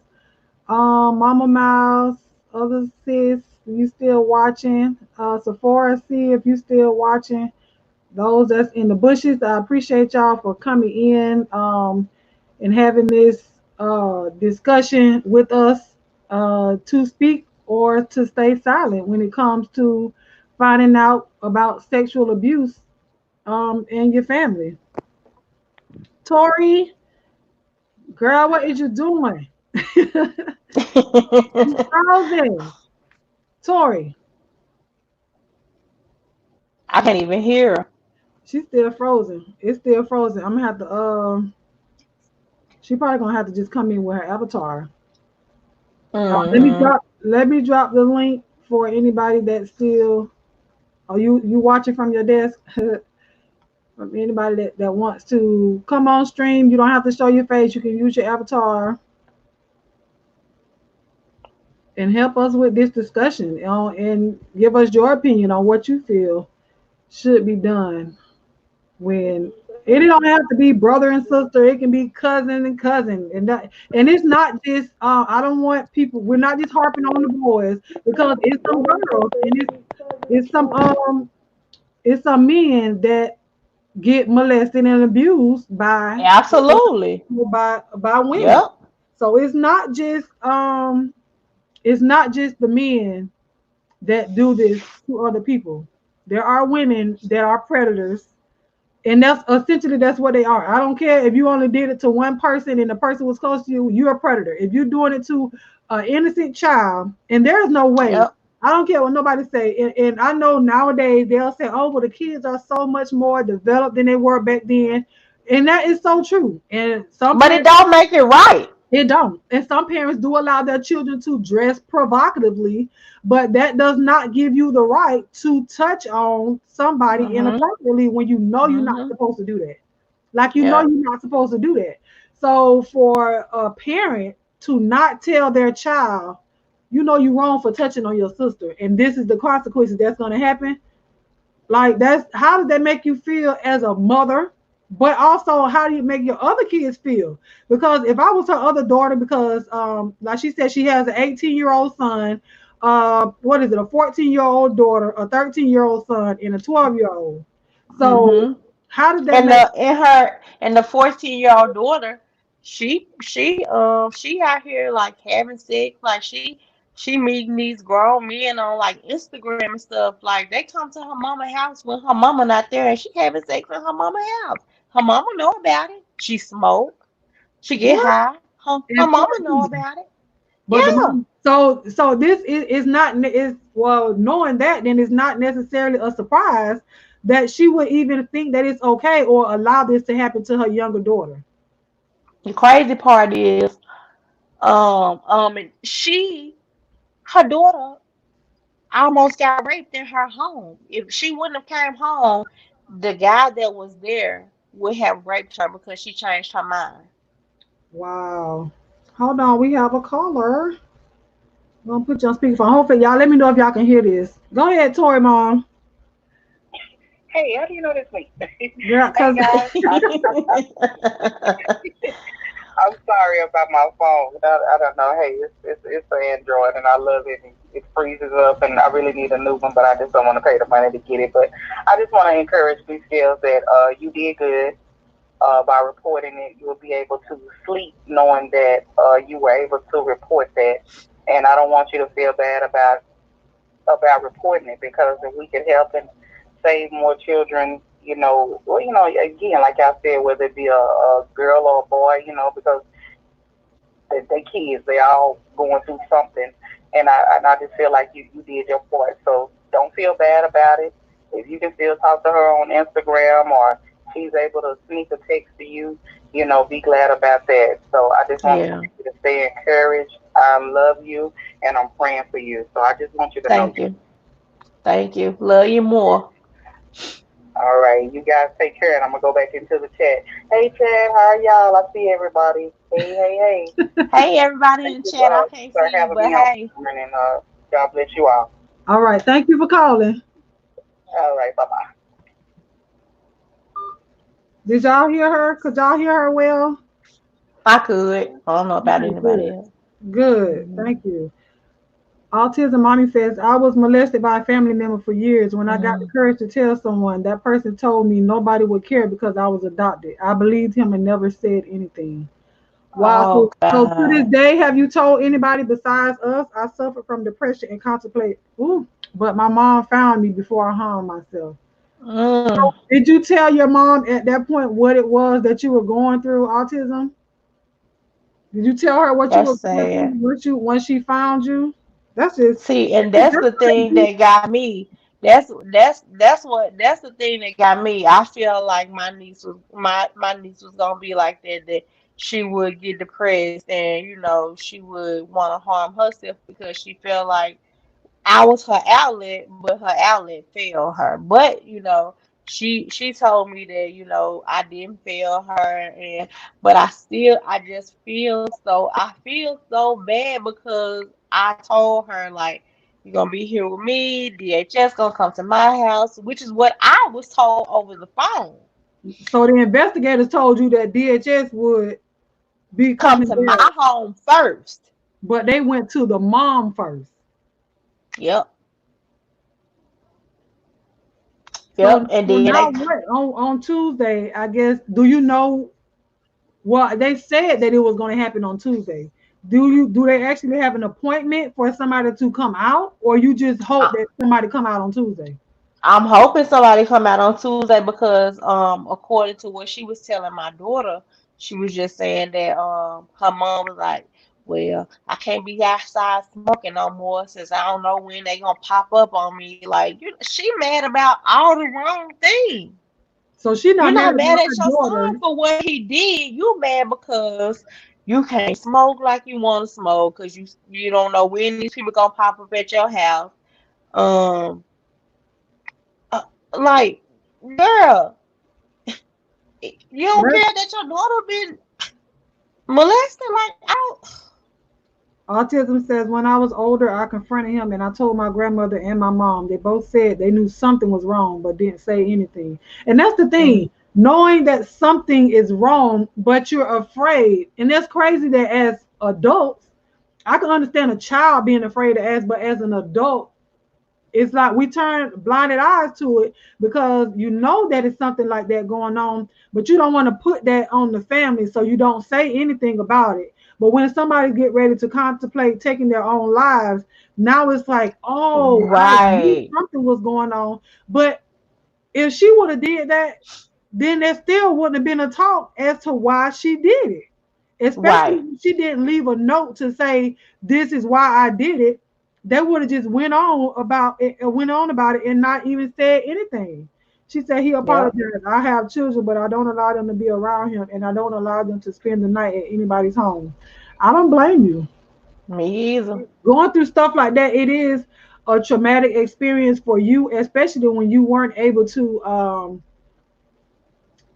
Mama Mouse, other sis, you still watching. Sephora C, if you still watching. Those that's in the bushes, I appreciate y'all for coming in and having this discussion with us to speak or to stay silent when it comes to finding out about sexual abuse in your family. Tori, girl, what is you doing? You frozen. Tori, I can't even hear her. she's still frozen. It's still frozen. I'm gonna have to she probably gonna have to just come in with her avatar. Hmm. Let me drop the link for anybody that still are you watching from your desk. From anybody that wants to come on stream, you don't have to show your face. You can use your avatar and help us with this discussion, and give us your opinion on what you feel should be done when it don't have to be brother and sister. It can be cousin and cousin, and it's not just. I don't want people. We're not just harping on the boys because it's some girls and it's some it's some men that get molested and abused Absolutely. by women. Yep. So it's not just the men that do this to other people. There are women that are predators, and that's what they are. I don't care if you only did it to one person and the person was close to you, you're a predator. If you're doing it to an innocent child, and there's no way. Yep. I don't care what nobody say, and I know nowadays they'll say, "Oh, well, the kids are so much more developed than they were back then," and that is so true. And some But it parents don't make it right. it don't. And some parents do allow their children to dress provocatively, but that does not give you the right to touch on somebody Mhm. inappropriately when you know you're not Mhm. supposed to do that. Like you know Yep. you're not supposed to do that. So for a parent to not tell their child, you know you're wrong for touching on your sister, and this is the consequences that's gonna happen. Like that's how does that make you feel as a mother? But also how do you make your other kids feel? Because if I was her other daughter, because like she said she has an 18-year-old son, what is it, a 14-year-old daughter, a 13-year-old son, and a 12-year-old. So Mhm. how did that And make the 14-year-old daughter, she out here like having sex, like she meeting these grown men on like Instagram and stuff. Like they come to her mama house when her mama not there, and she having sex in her mama house. Her mama know about it. She smoke. She get what high. Her in mama know 14? about it. But the Yeah. mom, so this is not is well knowing that then it's not necessarily a surprise that she would even think that it's okay or allow this to happen to her younger daughter. The crazy part is, and her daughter almost got raped in her home. If she wouldn't have came home, the guy that was there would have raped her because she changed her mind. Wow. Hold on, we have a caller. I'm gonna put you on speakerphone. Hopefully, y'all let me know if y'all can hear this. Go ahead, Tori Mom. Hey, how do you know that's me? Girl, Hey cause guys, I'm sorry about my phone. I don't know. Hey, it's an Android and I love it. It freezes up and I really need a new one, but I just don't want to pay the money to get it. But I just want to encourage these girls that you did good by reporting it. You will be able to sleep knowing that you were able to report that. And I don't want you to feel bad about reporting it because if we could help and save more children, well, again, like I said, whether it be a girl or a boy, because they kids, they all going through something, and I just feel like you did your part. So don't feel bad about it. If you can still talk to her on Instagram or she's able to sneak a text to you, be glad about that. So I just want Yeah. you to stay encouraged. I love you and I'm praying for you. So I just want you to know Thank you. Thank you. Love you more. all right, you guys take care, and I'm gonna go back into the chat. Hey, Chad, how are y'all? I see everybody. Hey, hey, hey. Hey, everybody in Thank the you chat. I can't for see you, having but me on, hey. and God bless you all. all right, thank you for calling. All right, bye bye. Did y'all hear her? Could y'all hear her well? I could. I don't know about Okay, anybody good. else. Good. Hmm. Thank you. Autism Mommy says, I was molested by a family member for years. When I got the Mm. courage to tell someone, that person told me nobody would care because I was adopted. I believed him and never said anything. Wow. Oh So to this God. day, have you told anybody besides us? I suffered from depression and contemplate. Ooh, but my mom found me before I harmed myself. Mm. Did you tell your mom at that point what it was that you were going through, autism? Did you tell her what you That's were going sad. through when she found you? That's just See, and that's that's the thing crazy. that got me. That's the thing that got me. I feel like my niece was gonna be like that. That she would get depressed and she would want to harm herself because she felt like I was her outlet, but her outlet failed her. But she told me that I didn't fail her, and but I just I feel so bad because I told her like you're gonna be here with me. DHS gonna come to my house, which is what I was told over the phone. So the investigators told you that DHS would be Come coming to my there, home first. but they went to the mom first. Yep, So, yep, and so then now they what? On Tuesday, I guess. Do you know? Well, they said that it was going to happen on Tuesday. Do they actually have an appointment for somebody to come out, or you just hope that somebody come out on Tuesday? I'm hoping somebody come out on Tuesday because according to what she was telling my daughter, she was just saying that her mom was like, well, I can't be outside smoking no more since I don't know when they gonna pop up on me. Like she mad about all the wrong things. So she's You're not not mad mad about at her your daughter, son for what he did. You mad because you can't smoke like you want to smoke because you don't know when these people gonna pop up at your house. Um, uh, like girl, you don't right? care that your daughter been molested? Like, I don't. Autism says, when I was older, I confronted him and I told my grandmother and my mom. They both said they knew something was wrong, but didn't say anything. And that's the Mm, thing, knowing that something is wrong, but you're afraid. And that's crazy that as adults, I can understand a child being afraid to ask, but as an adult, it's like we turn blinded eyes to it because you know that it's something like that going on, but you don't want to put that on the family, so you don't say anything about it. But when somebody get ready to contemplate taking their own lives, now it's like, oh, I knew right, something was going on. But if she would have did that, then there still wouldn't have been a talk as to why she did it. Especially right. if she didn't leave a note to say this is why I did it. They would have just went on about it and not even said anything. She said he Yep, apologized. I have children, but I don't allow them to be around him, and I don't allow them to spend the night at anybody's home. I don't blame you. me either. Going through stuff like that, it is a traumatic experience for you, especially when you weren't able to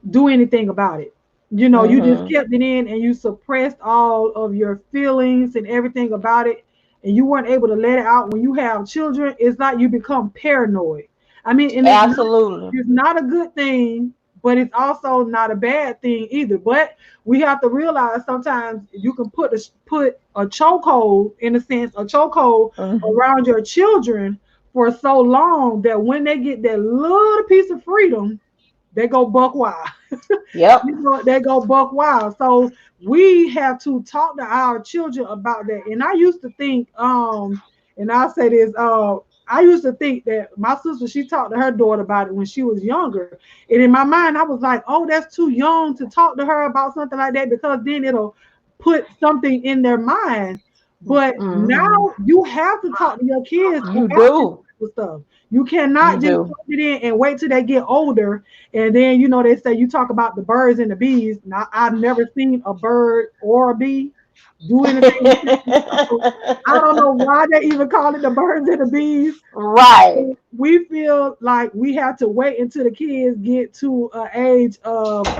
do anything about it. You just Mm-hmm. kept it in and you suppressed all of your feelings and everything about it, and you weren't able to let it out. When you have children, it's like you become paranoid. I mean, and Absolutely. it's not a good thing, but it's also not a bad thing either. But we have to realize sometimes you can put a chokehold, in a sense, a chokehold Hmm. around your children for so long that when they get that little piece of freedom, they go buck wild. Yep. They go buck wild. So we have to talk to our children about that. And I used to think, and I'll say this, I used to think that my sister, she talked to her daughter about it when she was younger. And in my mind, I was like, oh, that's too young to talk to her about something like that because then it'll put something in their mind. But Hmm. now you have to talk to your kids You about this do. type of stuff. You You cannot just do. put it in and wait till they get older and then they say you talk about the birds and the bees. Now I've never seen a bird or a bee do anything. So I don't know why they even call it the birds and the bees. Right. We feel like we have to wait until the kids get to an age of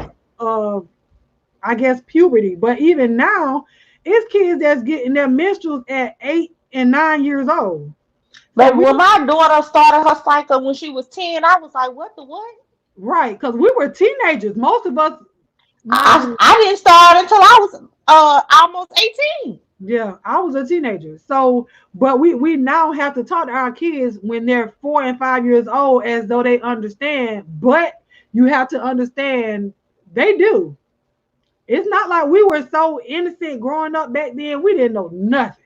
I guess puberty. But even now, it's kids that's getting their menstruals at 8 and 9 years old. So But we when my daughter started her cycle when she was 10, I was like, what the what? right because we were teenagers. Most of us, I no. I didn't start until I was almost 18. Yeah, I was a teenager. So, but we now have to talk to our kids when they're 4 and 5 years old as though they understand. But you have to understand they do. It's not like we were so innocent growing up back then. We didn't know nothing.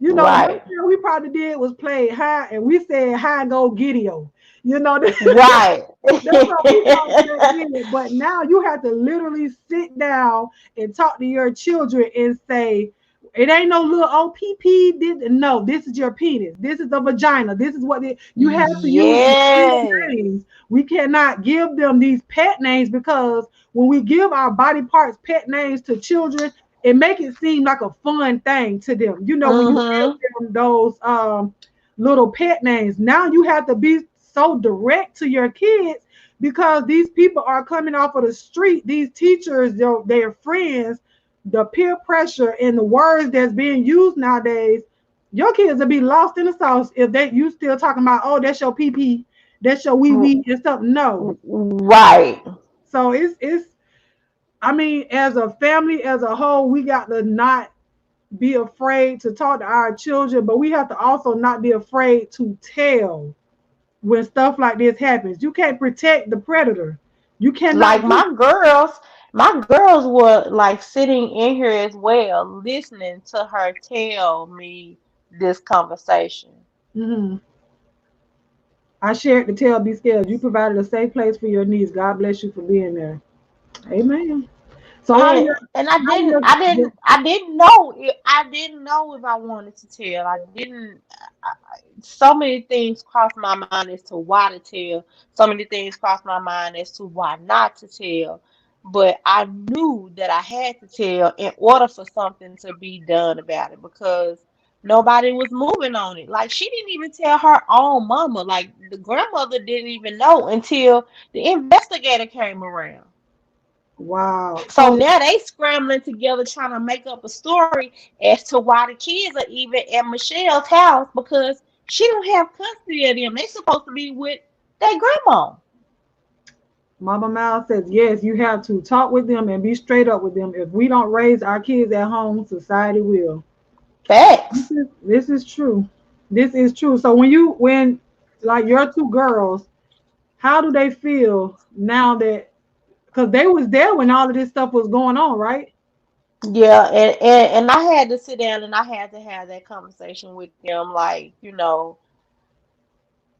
One Right. thing we probably did was play high, and we said high and go Gideon. You know, Right. That's how we talk back then. But now you have to literally sit down and talk to your children and say, it ain't no little OPP. No, this is your penis. This is the vagina. This is what you have to use the real Yes. names. We cannot give them these pet names because when we give our body parts pet names to children, it make it seem like a fun thing to them. When you Mm-hmm. give them those little pet names, now you have to be so direct to your kids because these people are coming off of the street. These teachers, their friends, the peer pressure and the words that's being used nowadays. Your kids will be lost in the sauce if you still talking about, oh, that's your pee pee, that's your wee wee and stuff. No. Right. So it's I mean, as a family, as a whole, we got to not be afraid to talk to our children, but we have to also not be afraid to tell when stuff like this happens. You can't protect the predator. You cannot Like do. my girls were like sitting in here as well, listening to her tell me this conversation. Mhm. I shared the tale, be scared. You provided a safe place for your niece. God bless you for being there. Amen. So And I how didn't your I didn't I didn't know I didn't know if I wanted to tell. I didn't so many things crossed my mind as to why to tell. So many things crossed my mind as to why not to tell. But I knew that I had to tell in order for something to be done about it because nobody was moving on it. Like she didn't even tell her own mama. Like the grandmother didn't even know until the investigator came around. wow. So So now they scrambling together trying to make up a story as to why the kids are even at Michelle's house because she don't have custody of them. They supposed to be with their grandma. Mama Miles says, yes, you have to talk with them and be straight up with them. If we don't raise our kids at home, society will. This Facts. is this is true. This is true. So when like your two girls, how do they feel now that because they was there when all of this stuff was going on, right? Yeah, and I had to sit down and I had to have that conversation with them. Like,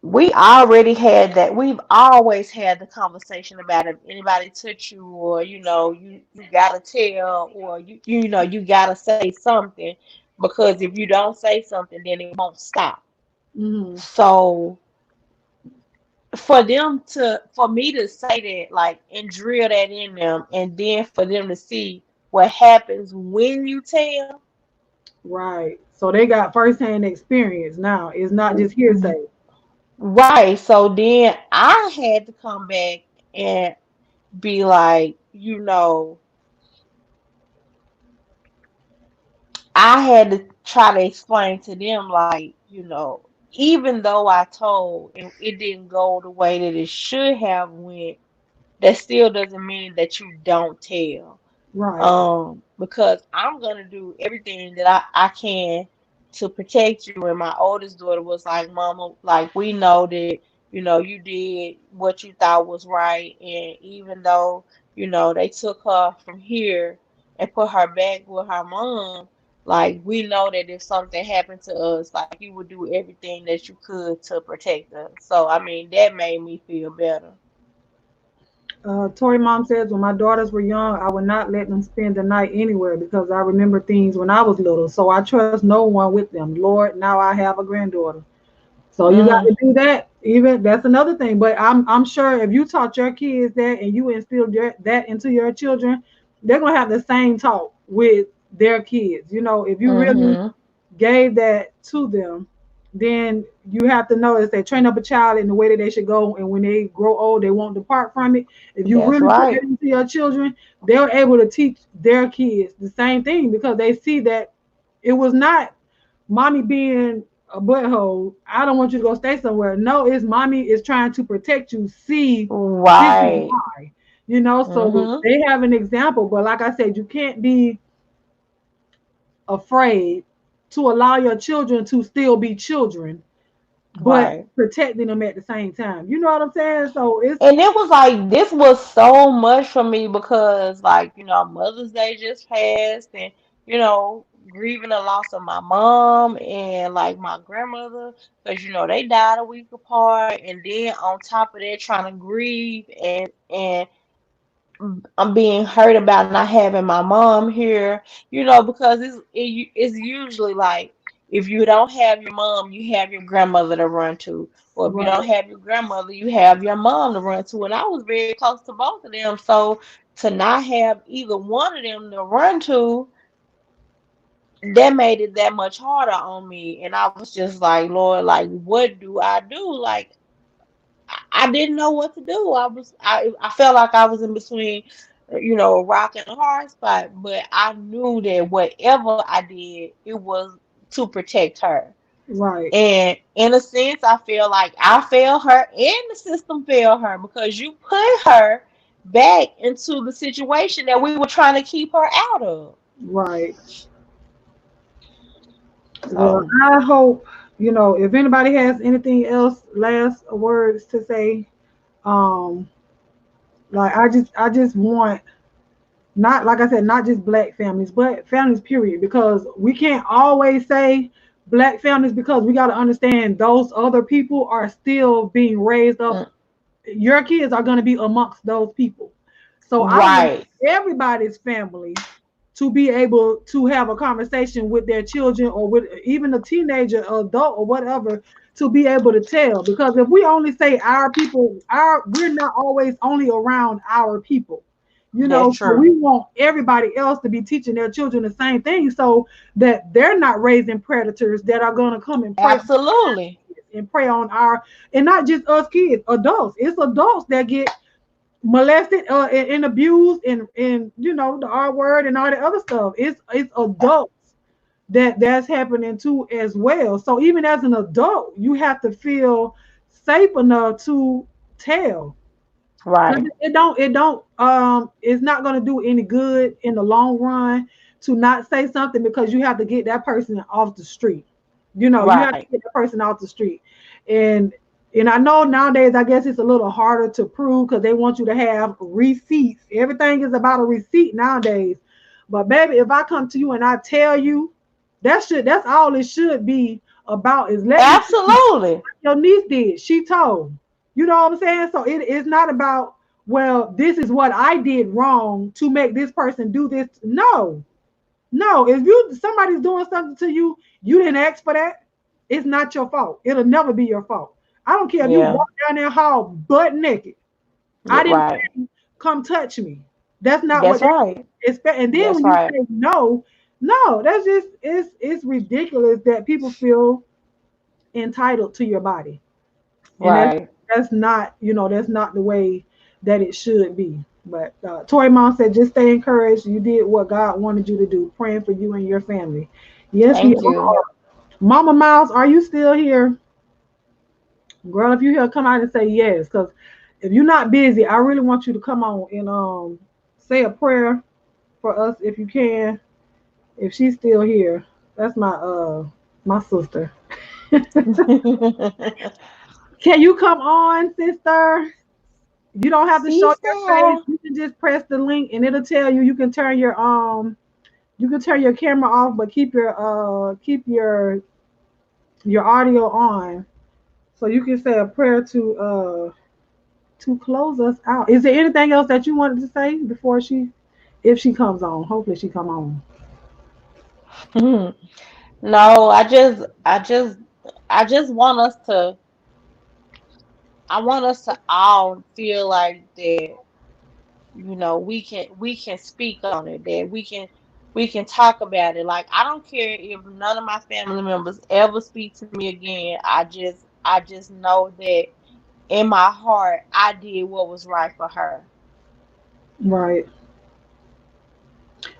we already had that. We've always had the conversation about if anybody touch you or you gotta tell or you gotta say something because if you don't say something then it won't stop. Hmm. So for me to say that like and drill that in them and then for them to see what happens when you tell. Right. So they got firsthand experience now. It's not just hearsay. Right. So then I had to come back and be like, I had to try to explain to them, like, even though I told and it didn't go the way that it should have went, that still doesn't mean that you don't tell. Right. Because I'm gonna do everything that I can to protect you. And my oldest daughter was like, Mama, like we know that, you did what you thought was right. And even though, they took her from here and put her back with her mom, like we know that if something happened to us, like you would do everything that you could to protect us. So I mean that made me feel better. Tori mom says, when my daughters were young, I would not let them spend the night anywhere because I remember things when I was little. So I trust no one with them. Lord, now I have a granddaughter. So you got Mm, to do that. Even that's another thing. But I'm sure if you taught your kids that and you instilled that into your children, they're gonna have the same talk with their kids. If you really mm-hmm. gave that to them, then you have to notice they train up a child in the way that they should go, and when they grow old, they won't depart from it. If you That's really put right. that into your children, they're able to teach their kids the same thing because they see that it was not mommy being a butthole. I don't want you to go stay somewhere. No, it's mommy is trying to protect you. See, this is Right. why. So Mm-hmm. they have an example, but like I said, you can't be afraid to allow your children to still be children, but Right. protecting them at the same time. You know what I'm saying? So it's And it was like this was so much for me because like, Mother's Day just passed and, grieving the loss of my mom and like my grandmother because they died a week apart and then on top of that trying to grieve and I'm being hurt about not having my mom here, because it's usually like if you don't have your mom, you have your grandmother to run to, or if you right, don't have your grandmother, you have your mom to run to. And I was very close to both of them, so to not have either one of them to run to, that made it that much harder on me. And I was just like, Lord, like, what do I do? Like, I didn't know what to do. I felt like I was in between, a rock and a hard spot. But I knew that whatever I did, it was to protect her. right, And in a sense, I feel like I failed her and the system failed her because you put her back into the situation that we were trying to keep her out of. right. Well, So I hope, if anybody has anything else, last words to say, um, like I just want, not like I said, not just black families, but families period, because we can't always say black families because we got to understand those other people are still being raised up. mm, Your kids are going to be amongst those people. So I want right, everybody's family to be able to have a conversation with their children or with even a teenager, or adult, or whatever, to be able to tell. Because if we only say our people, we're not always only around our people. that's So true. we want everybody else to be teaching their children the same thing so that they're not raising predators that are going to come Absolutely. and prey on our, and not just us kids, adults. It's adults that get molested and abused and the R word and all the other stuff. It's adults that's happening to as well. So even as an adult, you have to feel safe enough to tell. Because Right, it's not going to do any good in the long run to not say something, because you have to get that person off the street. You have to right, get that person off the street. And I know nowadays, I guess it's a little harder to prove because they want you to have receipts. Everything is about a receipt nowadays. But baby, if I come to you and I tell you, that's all it should be about, is let me tell you absolutely. what your niece did. She told. You know what I'm saying? So it's not about, well, this is what I did wrong to make this person do this. No, no. If somebody's doing something to you, you didn't ask for that. It's not your fault. It'll never be your fault. I don't care if you Yeah, walk down that hall butt naked. I yeah, didn't right. say come touch me. That's not what That's that right. is. And then That's when you right. say no, no, that's just it's ridiculous that people feel entitled to your body. And Right. that's not the way that it should be. But Tori mom said, just stay encouraged. You did what God wanted you to do, praying for you and your family. Yes, we Thank you. are. Mama Miles, are you still here? Girl, if you here, come out and say yes. Because if you're not busy, I really want you to come on and say a prayer for us if you can. If she's still here, that's my sister. Can you come on, sister? You don't have to show your face. Sister. You can just press the link and it'll tell you. You can turn your camera off, but keep your audio on so you can say a prayer to close us out. Is there anything else that you wanted to say before if she comes on? Hopefully she come on. No, I just want us to. I want us to all feel like that. We can speak on it. That we can talk about it. Like I don't care if none of my family members ever speak to me again. I just know that in my heart I did what was right for her. Right.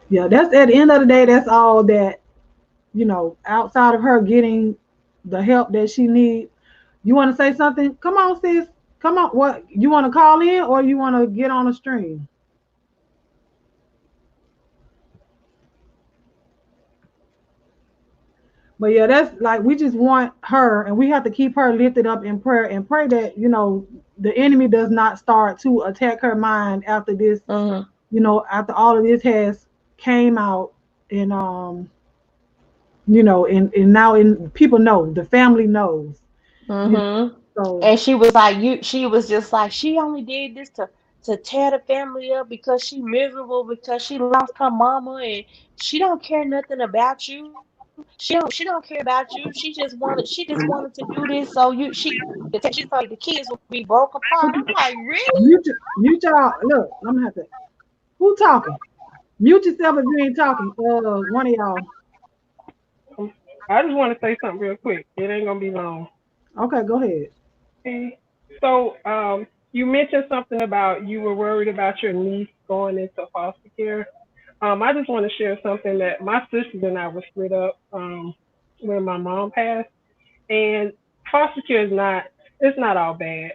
Yeah, that's at the end of the day, that's all that, outside of her getting the help that she needs. You want to say something? Come on, sis. Come on. What? You want to call in or you want to get on the stream? But yeah, that's like we just want her and we have to keep her lifted up in prayer and pray that, the enemy does not start to attack her mind after this, Mm-hmm. after all of this has came out and and now people know, the family knows, you know. Mm-hmm. So And she was like, she was just like, she only did this to tear the family up because she miserable because she lost her mama and she don't care nothing about you. She don't care about you. She just wanted to do this so the kids will be broke apart. I'm like, really? mute y'all. Look, I'm gonna have to. Who talking? Mute yourself if you ain't talking. One of y'all. I just want to say something real quick. It ain't gonna be long. Okay, go ahead. Okay. So, you mentioned something about you were worried about your niece going into foster care. I just want to share something that my sisters and I were split up when my mom passed. And foster care is not, it's not all bad.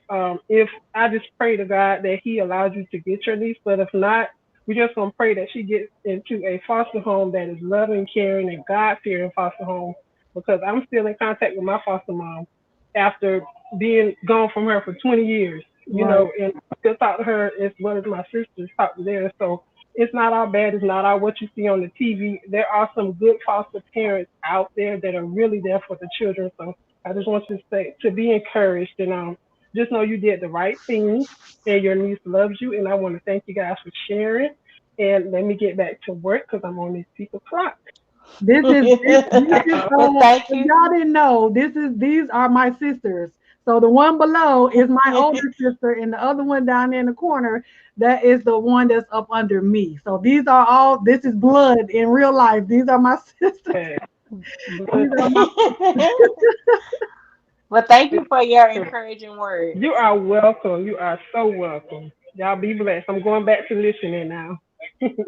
If I just pray to God that He allows you to get your niece, but if not, we're just gonna pray that she gets into a foster home that is loving, caring, and God fearing foster home. Because I'm still in contact with my foster mom after being gone from her for 20 years, Right. and I still talk to her as well as my sisters talk to theirs. So it's not all bad. It's not all what you see on the TV. There are some good foster parents out there that are really there for the children. So I just want you to say to be encouraged and just know you did the right thing and your niece loves you. And I want to thank you guys for sharing. And let me get back to work because I'm on this people clock. This is Well, thank if you. y'all didn't know, these are my sisters. So the one below is my older sister, and the other one down there in the corner, that is the one that's up under me. So this is blood in real life. These are my sisters. Yeah. These But are my Well, thank you for your encouraging you words. are welcome. You are so welcome. Y'all be blessed. I'm going back to listening now.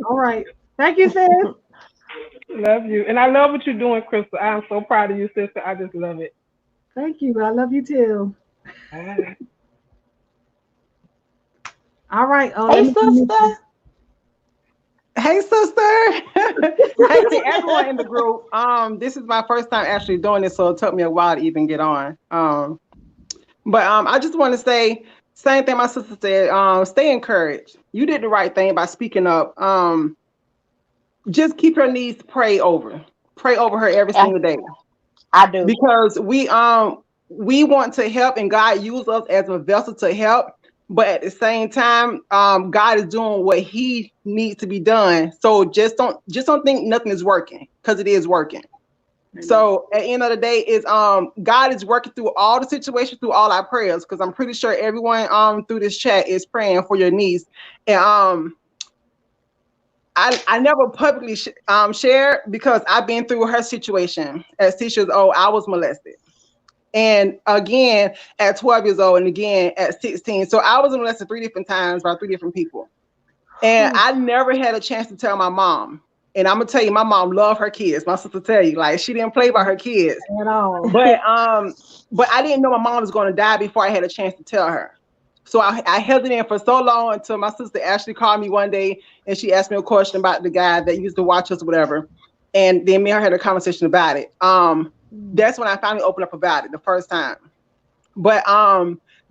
all right. Thank you, sis. Love you. And I love what you're doing, Crystal. I'm so proud of you, sister. I just love it. Thank you. I love you too. Bye. All right. Hey, Let me sister. Hey, sister. Hey to everyone in the group. This is my first time actually doing this, so it took me a while to even get on. But I just want to say same thing my sister said. Stay encouraged. You did the right thing by speaking up. Just keep her needs pray over her every I, single day, I do. because we want to help and God use us as a vessel to help, but at the same time, God is doing what He needs to be done. So just don't think nothing is working, because it is working. Amen. So at the end of the day, is God is working through all the situations, through all our prayers, because I'm pretty sure everyone through this chat is praying for your niece. And I never publicly shared, because I've been through her situation. At 6 years old, I was molested. And again at 12 years old, and again at 16. So I was molested 3 different times by 3 different people. And Whew. I never had a chance to tell my mom. And I'm gonna tell you, my mom loved her kids. My sister tell you, like she didn't play by her kids. At all. But I didn't know my mom was gonna die before I had a chance to tell her. So I held it in for so long until my sister actually called me one day and she asked me a question about the guy that used to watch us or whatever. And then me and her had a conversation about it. That's when I finally opened up about it the first time. But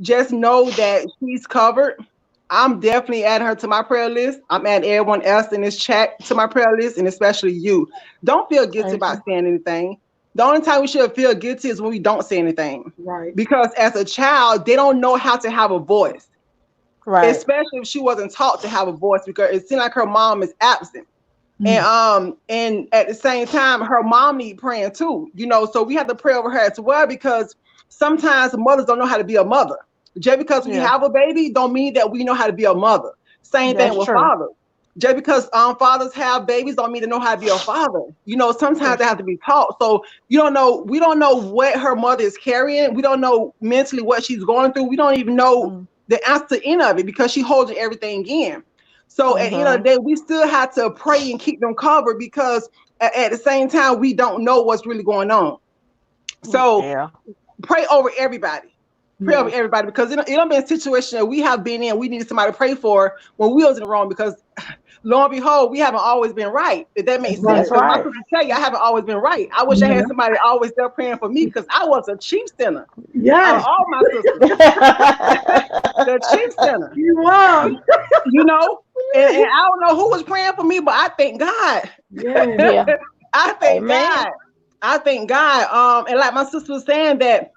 just know that she's covered. I'm definitely adding her to my prayer list. I'm adding everyone else in this chat to my prayer list, and especially you. Don't feel guilty Thank about you. saying anything. The only time we should feel guilty is when we don't say anything. Right. Because as a child, they don't know how to have a voice, Right. especially if she wasn't taught to have a voice because it seemed like her mom is absent. Mm. And at the same time, her mom need praying too, so we have to pray over her as well because sometimes mothers don't know how to be a mother. Just because we Yeah, have a baby don't mean that we know how to be a mother. Same thing that's with true. fathers. Just because fathers have babies don't mean they know how to be a father. Sometimes That's they have to be taught. So we don't know what her mother is carrying. We don't know mentally what she's going through. We don't even know mm, the answer to any of it because she holds everything in. So at the end of the mm-hmm. day, we still have to pray and keep them covered because at the same time, we don't know what's really going on. So Yeah. pray over everybody. Pray over Yeah. everybody because it don't be a situation that we have been in. We needed somebody to pray for when we was in the wrong because lo and behold, we haven't always been right. If that That's makes sense, right. That's because my right. sister tell you I haven't always been right. I wish I had Yeah. somebody always there praying for me because I was a chief sinner out of Yes. all my sisters, the chief sinner. You was. You know, and I don't know who was praying for me, but I thank God. Yes. Yeah. I thank Amen. God. I thank God. And like my sister was saying that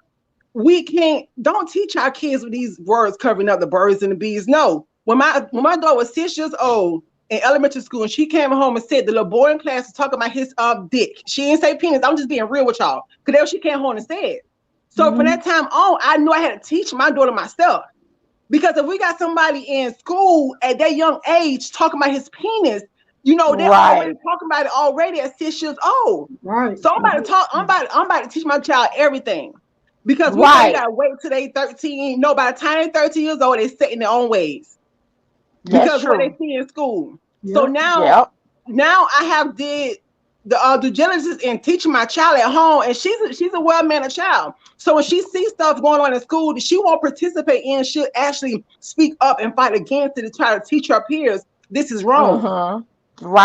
we can't don't teach our kids with these words covering up the birds and the bees. No. When my daughter was 6 years old in elementary school and she came home and said the little boy in class was talking about his dick. She didn't say penis. I'm just being real with y'all. Because that's what she came home and said. So from Mm-hmm. that time on, I knew I had to teach my daughter myself. Because if we got somebody in school at that young age talking about his penis, they're already Right. talking about it already at 6 years old. Right. So I'm about to teach my child everything. Because we think we Right. gotta wait till they 13. No, by the time they're 13 years old, they're set in their own ways. That's Because what they true. see in school. So Yep. now I have did the due diligence in teaching my child at home, and she's a well-mannered child. So when she sees stuff going on in school that she won't participate in, she'll actually speak up and fight against it to try to teach her peers this is wrong. Mm-hmm.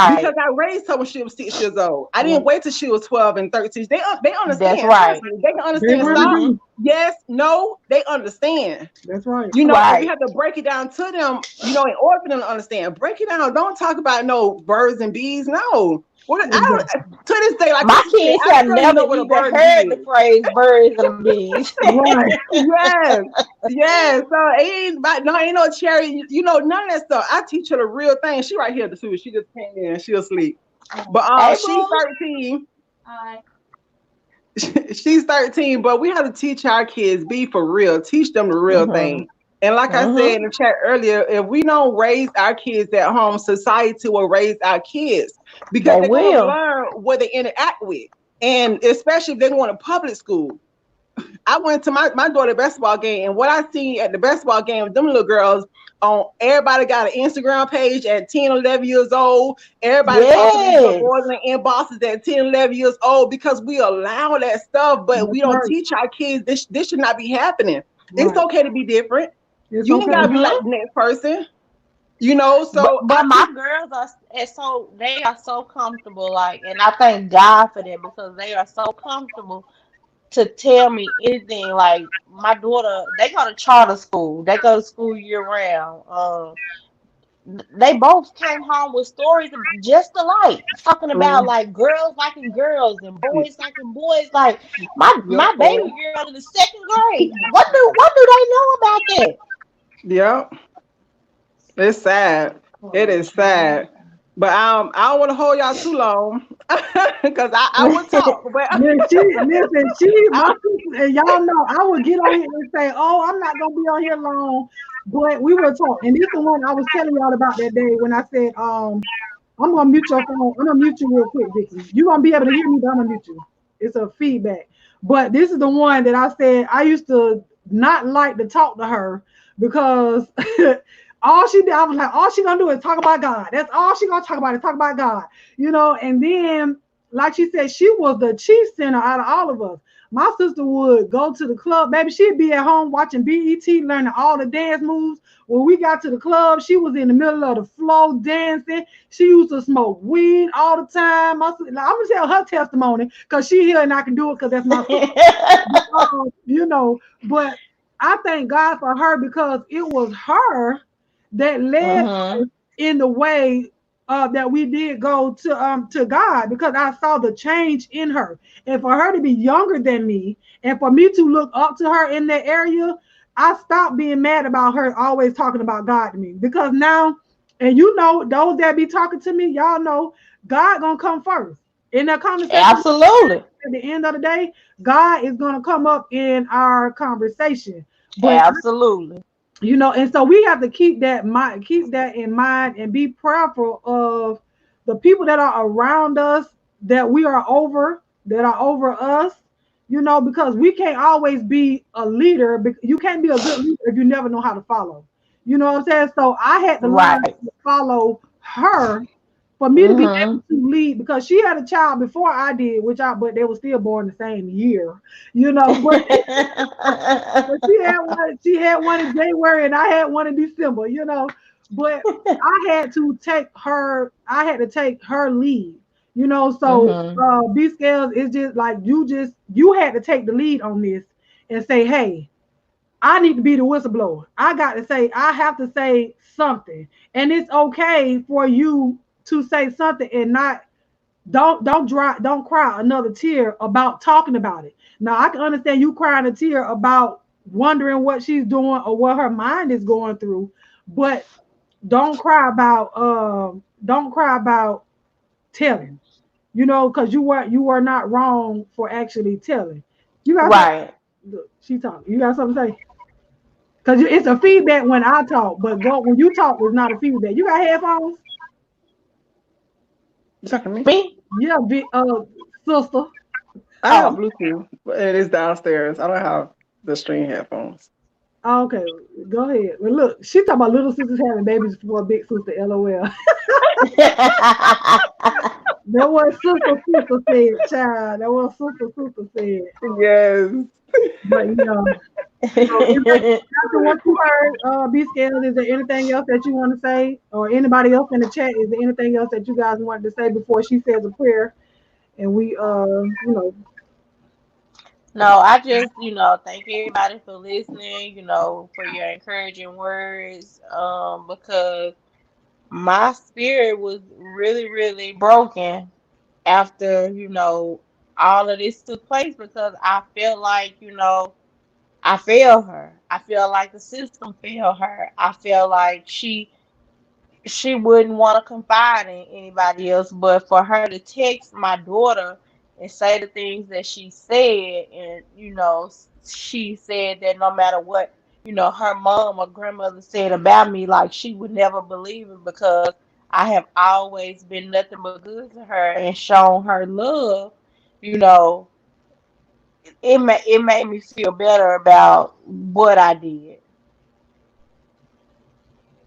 Because Right. I raised her when she was 6 years old. I didn't Right. wait till she was 12 and 13. They That's understand. Trust right. me. They can They understand. really Stop. Mm-hmm. do. Yes. No. They understand. That's right. And we Right. have to break it down to them, in order for them to understand. Break it down. Don't talk about no birds and bees. No. I Exactly. don't, to this day, like My Krista said, kids I have still never know what a even bird and bee heard the is. phrase birds and bees. Right. Yes. Yes. So it ain't about, no, ain't no cherry, none of that stuff. I teach her the real thing. She right here too. She just came in. She'll sleep. But Hey, she's boo. 13. She's 13, but we have to teach our kids, be for real, teach them the real Mm-hmm. thing. And like I said Mm-hmm. in the chat earlier, if we don't raise our kids at home, society will raise our kids because They they're going to will. learn what they interact with. And especially if they're going to public school. I went to my daughter's basketball game, and what I see at the basketball game with them little girls, everybody got an Instagram page at 10, 11 years old. Everybody talking these little Yes. boys in inboxes at 10, 11 years old because we allow that stuff, but That's we don't right. teach our kids this should not be happening. It's Right. okay to be different. It's You ain't okay. gotta be like Mm-hmm. the next person, But So I but my teach. girls they are so comfortable, like, and I thank God for that because they are so comfortable to tell me anything. Like my daughter, they go to charter school. They go to school year round. They both came home with stories just alike, talking about Mm, like girls liking girls and boys liking boys. Like my yep, baby girl in the second grade. What do they know about that? yep. It's sad. It is sad. But I don't want to hold y'all too long because I would talk, but Listen, I, my sister, and y'all know, I would get on here and say, "Oh, I'm not gonna be on here long," but we will talk. And this is the one I was telling y'all about that day when I said, I'm gonna mute your phone. I'm gonna mute you real quick, Vicky. You're gonna be able to hear me, but I'm gonna mute you. It's a feedback. But this is the one that I said I used to not like to talk to her because all she did, I was like, all she gonna do is talk about God. That's all she gonna talk about is talk about God, And then, like she said, she was the chief sinner out of all of us. My sister would go to the club, baby. She'd be at home watching BET, learning all the dance moves. When we got to the club, she was in the middle of the floor dancing. She used to smoke weed all the time. I'm gonna tell her testimony because she here and I can do it because that's my sister. But I thank God for her because it was her that led Mhm. us in the way that we did go to God because I saw the change in her. And for her to be younger than me and for me to look up to her in that area, I stopped being mad about her always talking about God to me because now, and those that be talking to me, y'all know God gonna come first in that conversation. Absolutely. At the end of the day, God is gonna come up in our conversation. But Absolutely. and so we have to keep that in mind and be prayerful of the people that are around us that are over us, because we can't always be a leader. You can't be a good leader if you never know how to follow. You know what I'm saying? So I had to learn Right. to follow her for me to be able Mhm. to lead because she had a child before I did, but they were still born the same year, but she had one in January and I had one in December. But I had to take her lead. So Mhm. B scales is just like you had to take the lead on this and say, hey, I need to be the whistleblower. I have to say something. And it's okay for you to say something and not don't cry another tear about talking about it. Now I can understand you crying a tear about wondering what she's doing or what her mind is going through, but don't cry about telling, because you were not wrong for actually telling. You got something. Right. Look, she talking. You got something to say? Because it's a feedback when I talk, but go when you talk, it's not a feedback. You got headphones? You talking to me? Me? Yeah, sister. I have Oh. Bluetooth, but it is downstairs. I don't have the string headphones. Oh, okay, go ahead. Well, look, she talking about little sisters having babies before big sister. LOL. That was sister said, child. That was sister said. Yes. But after what you heard, B scale, is there anything else that you want to say, or anybody else in the chat? Is there anything else that you guys wanted to say before she says a prayer? And we, No, I just, thank everybody for listening, for your encouraging words. Because my spirit was really, really broken after, all of this took place because I felt like, I failed her. I feel like the system failed her. I feel like she wouldn't want to confide in anybody else, but for her to text my daughter and say the things that she said, and she said that no matter what, her mom or grandmother said about me, like she would never believe it because I have always been nothing but good to her and shown her love. You know, it made me feel better about what I did.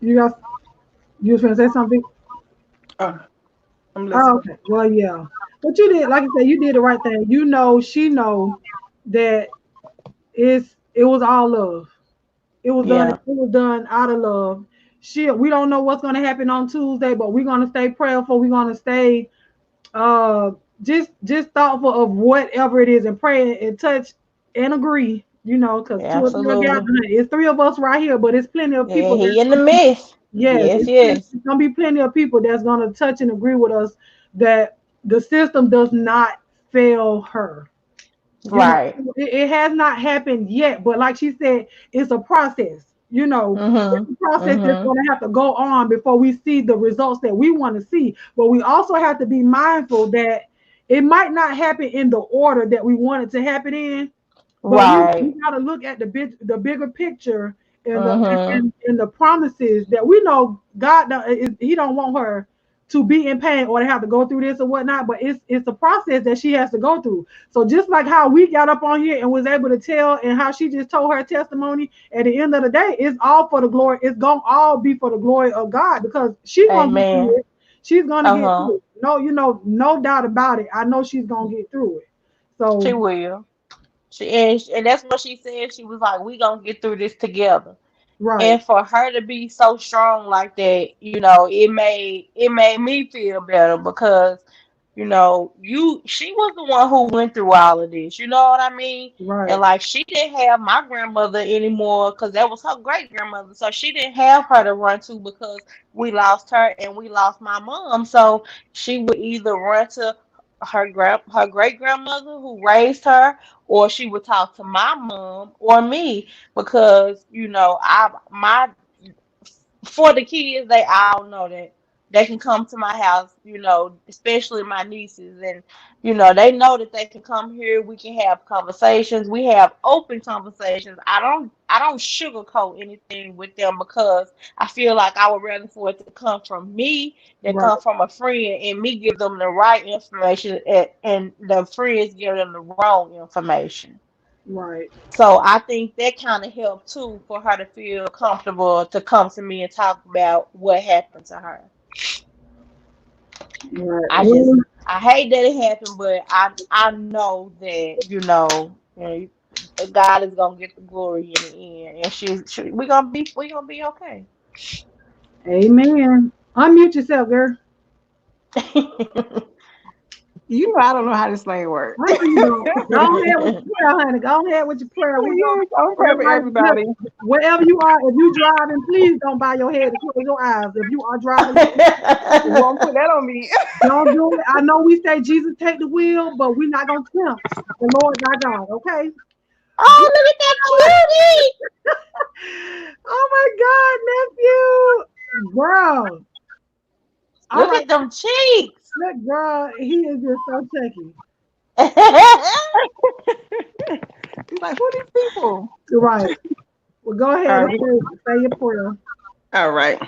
you guys, you was gonna say something? Oh, I'm Oh, listening. okay. Well, yeah. But you did, like I said, you did the right thing. She know that it was all love. It Yeah, was done out of love. We don't know what's gonna happen on Tuesday, but we're gonna stay prayerful. We're gonna stay uh just thoughtful of whatever it is and pray and touch and agree. Because two or three are gathered. absolutely. It's three of us right here, but it's plenty of Yeah, people that. he in the mess. Yes, Yes, yes. it's gonna be plenty of people that's gonna touch and agree with us that the system does not fail her. You know, Right. it has not happened yet, but like she said, it's a process. It's Mhm. a process that's Mhm. going to have to go on before we see the results that we want to see. But we also have to be mindful that it might not happen in the order that we want it to happen in, but we Right. got to look at the bigger picture and the Mhm. and the promises that we know God. He don't want her to be in pain or to have to go through this or whatnot, but it's a process that she has to go through. So just like how we got up on here and was able to tell, and how she just told her testimony, at the end of the day, it's all for the glory. It's gonna all be for the glory of God, because she's gonna get through Amen. it. She's gonna get Uh-huh. through it. No, no doubt about it. I know she's gonna get through it. She So will. And that's what she said. She was like, "We gonna get through this together." right, And for her to be so strong like that, it made me feel better because she was the one who went through all of this. You know what I mean? And right, like she didn't have my grandmother anymore because that was her great grandmother. So she didn't have her to run to because we lost her and we lost my mom. So she would either run to her great grandmother who raised her, or she would talk to my mom or me because I my for the kids, they all know that they can come to my house, especially my nieces, and they know that they can come here. We can have conversations. We have open conversations. I don't sugarcoat anything with them because I feel like I would rather for it to come from me than right, come from a friend, and me give them the right information, and the friends give them the wrong information. right, So I think that kind of helped too for her to feel comfortable to come to me and talk about what happened to her. right. I just I hate that it happened, but I know that God is gonna get the glory in the end, and we gonna be okay. Amen. Unmute yourself, girl. You know I don't know how this thing works. I know you don't. Go ahead with your prayer, honey. Go ahead with your prayer. We Yes, I'm gonna praying for everybody just everybody. wherever you are. If you driving, please don't bow your head and close your eyes. If you are driving, You won't put that on me. don't do it. I know we say Jesus take the wheel, but we're not gonna tempt the Lord thy God. Okay. Oh, look at that cutie! Oh my God, nephew, bro. All Look right, at them cheeks. look, bro. He is just so chucky. He's like, who are these people? You're right. Well, go All ahead and right. say your prayer. All right.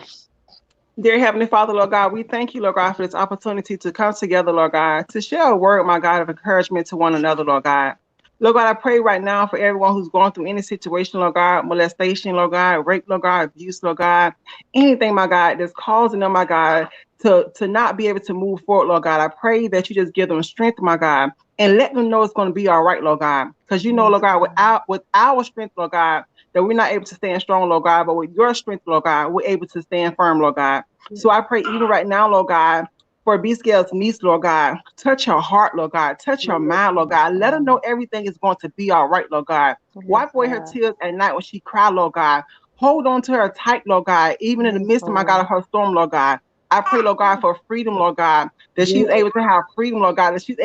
Dear Heavenly Father, Lord God, we thank you, Lord God, for this opportunity to come together, Lord God, to share a word, my God, of encouragement to one another, Lord God. Lord God, I pray right now for everyone who's going through any situation, Lord God, molestation, Lord God, rape, Lord God, abuse, Lord God, anything, my God, that's causing them, my God, to not be able to move forward, Lord God. I pray that you just give them strength, my God, and let them know it's going to be all right, Lord God. Because you know, Yes, Lord God, God. with our strength, Lord God, that we're not able to stand strong, Lord God, but with your strength, Lord God, we're able to stand firm, Lord God. So I pray even right now, Lord God, for B Scale's niece, Lord God, touch her heart, Lord God, touch her Yes, mind, Lord Yes, God. Let her know God. everything is going to be all right, Lord God. Yes, Wipe away her God. tears at night when she cry, Lord God. Hold on to her tight, Lord God, even in the Yes, midst of my God Lord. of her storm, Lord God. I pray, Lord God, for freedom, Lord God, that yes, she's able to have freedom, Lord God, that she's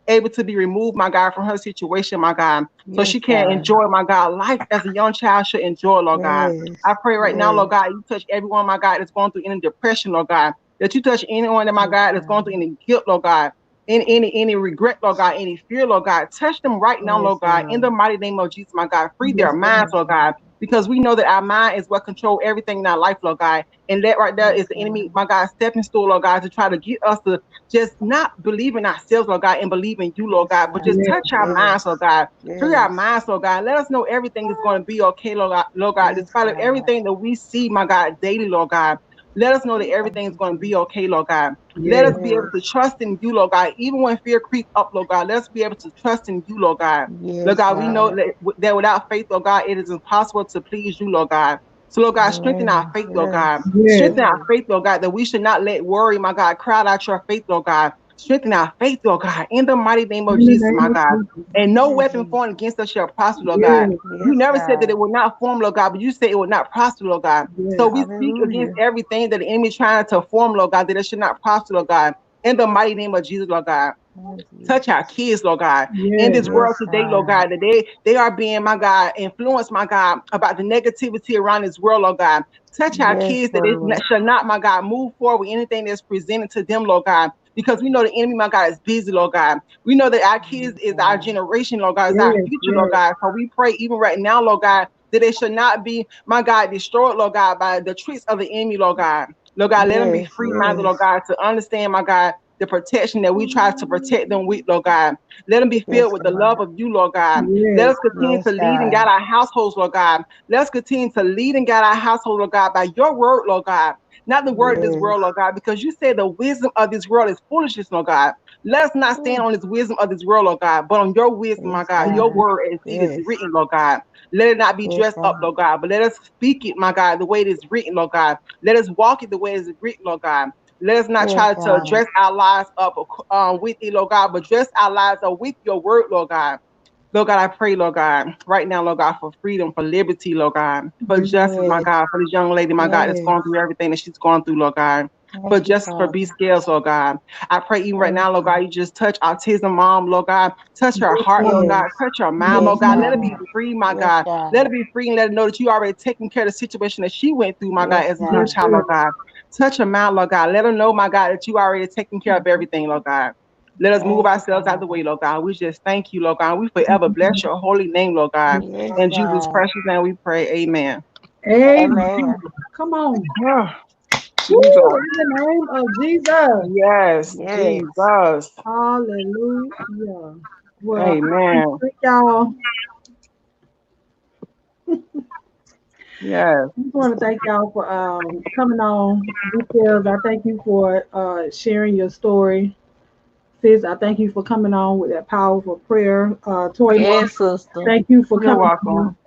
able to be removed, my God, from her situation, my God, so Yes, she can God. enjoy, my God, life as a young child should enjoy, Lord God. Yes. I pray right now, Yes. Lord God, you touch everyone, my God, that's going through any depression, Lord God. That you touch anyone, that my Yes, God, that's going God. through any guilt, Lord God, any regret, Lord God, any fear, Lord God. Touch them right now, Yes, Lord God, in the Lord. mighty name of Jesus, my God. Free their yes, minds, God. Yes, Lord God, God. because we know that our mind is what control everything in our life, Lord God. And that right there Yes, is the enemy, God. my God, stepping stool, Lord God, to try to get us to just not believe in ourselves, Lord God, and believe in you, Lord Yes, God, but just God. Yes, touch our God. minds, Lord God. Yes. Free our Yes. minds, Lord God. Let us know everything is going to be okay, Lord God, Yes, despite of God. everything that we see, my God, daily, Lord God. Let us know that Thank everything is you, going to be Jesus. okay, Lord God. Let Yes, us be able to Yes. trust in you, Lord God, even when fear creeps up, Lord God. Let us be able to trust in you, Lord God. Lord Yes, God, we know God. that without faith, Lord God, it is impossible to please you, Lord God. So, Lord God, strengthen our Amen. faith, Lord God. Yes. yes, Strengthen our Yes. faith, Lord God, that we should not let worry, my God, crowd out your faith, Lord God. Strengthen our faith, Lord God, in the mighty name of in the Jesus, name my of God. Jesus. And no Yes, weapon Jesus. formed against us shall prosper, Lord God. Yes, You Yes, never said that God. it would not form, Lord God, but you said it would not prosper, Lord God. So yes, we speak against Hallelujah. everything that the enemy is trying to form, Lord God, that it should not prosper, Lord God. In the mighty name of Jesus, Lord God. Oh, Touch our Jesus. kids, Lord God, in yes, this world Yes, today, Lord God. God, that they are being, my God, influenced, my God, about the negativity around this world, Lord God. Touch our Yes, kids that they Lord. shall not, my God, move forward with anything that's presented to them, Lord God, because we know the enemy, my God, is busy, Lord God. We know that our kids Yes, is our God. generation, Lord God, is our yes, future, Lord yes, God. So we pray even right now, Lord God, that they should not be, my God, destroyed, Lord God, by the tricks of the enemy, Lord God. Lord God, let them be Yes, free minded, Lord yes, God, to understand, my God, the protection that we try to protect them with, Lord God. Let them be filled yes, with the love God. of you, Lord God. Let Yes. us continue Yes, to lead and guide God. our households, Lord God. Let us continue to lead and guide our household, Lord God, by your word, Lord God. Not the word of this world, Yes. Lord God, because you said the wisdom of this world is foolishness, Lord God. Let us not stand Ooh, on this wisdom of this world, Lord God, but on your wisdom, my yes, God, your God. word as it is Yes. written, Lord God. Let it not be Yes, dressed up, God. Lord God, but let us speak it, my God, the way it is written, Lord God. Let us walk it the way it is written, Lord God. Let us not Yes, try to God. dress our lives up with it, Lord God, but dress our lives up with your word, Lord God. Lord God, I pray, Lord God, right now, Lord God, for freedom, for liberty, Lord God, for justice, my Yes. God, for this young lady, my God, that's Yes. going through everything that she's going through, Lord God. For Thank you, justice for B Father. scales, Lord God. I pray even right Thank now, Lord you. God, you just touch autism mom, Lord God. Touch her Yes, heart, Lord God. God. Yes. Touch her mind, Yes, Lord Yes, God. Let her God. be God. free, my Yes, God. Let her God. be free and let her know that you already taking care of the situation that she went through, my God, Yes, as a young Yes, God. child, Lord God. God. Touch her mind, Lord God. Let her know, my God, that you already taking care of everything, Lord God. Let us move Thank you, ourselves out of the Father. way, Lord God. We just thank you, Lord God. We forever bless your holy name, Lord God. Yes, In Jesus' God. precious name we pray. Amen. Amen. Amen. Come on. Oh, Jesus. Woo, in the name of Jesus. Yes, Yes. Jesus. Hallelujah. Well, I want to Amen. thank y'all. Yes. I just want to thank y'all for coming on. Details. I thank you for sharing your story. Sis, I thank you for coming on with that powerful prayer. Tori Mark, Yes, sister. thank you for You're coming welcome.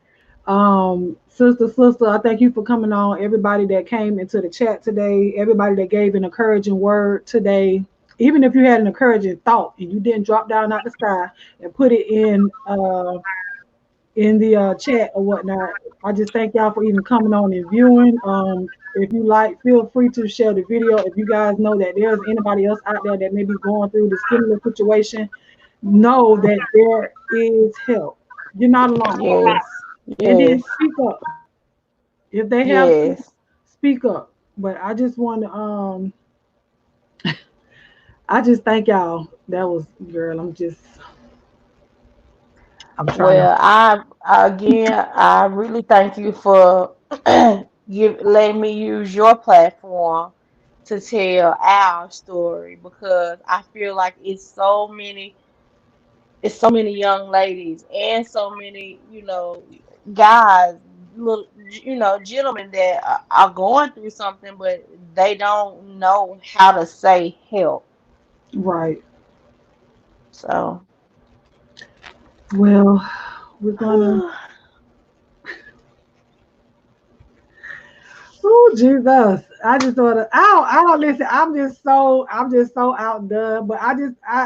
on. Sister, I thank you for coming on. Everybody that came into the chat today, everybody that gave an encouraging word today, even if you had an encouraging thought and you didn't drop down out the sky and put it in the chat or whatnot. I just thank y'all for even coming on and viewing. If you like, feel free to share the video. If you guys know that there's anybody else out there that may be going through the similar situation, know that there is help. You're not alone. Yes. And then Yes. speak up. If they have to, Yes. speak up. But I just want to I just thank y'all. That was girl, I'm trying to Well, I really thank you for letting me use your platform to tell our story because I feel like it's so many young ladies and so many, guys, little, gentlemen that are going through something, but they don't know how to say help. right. So, Well, we're gonna Oh Jesus! I just thought of, I don't listen. I'm just so outdone. But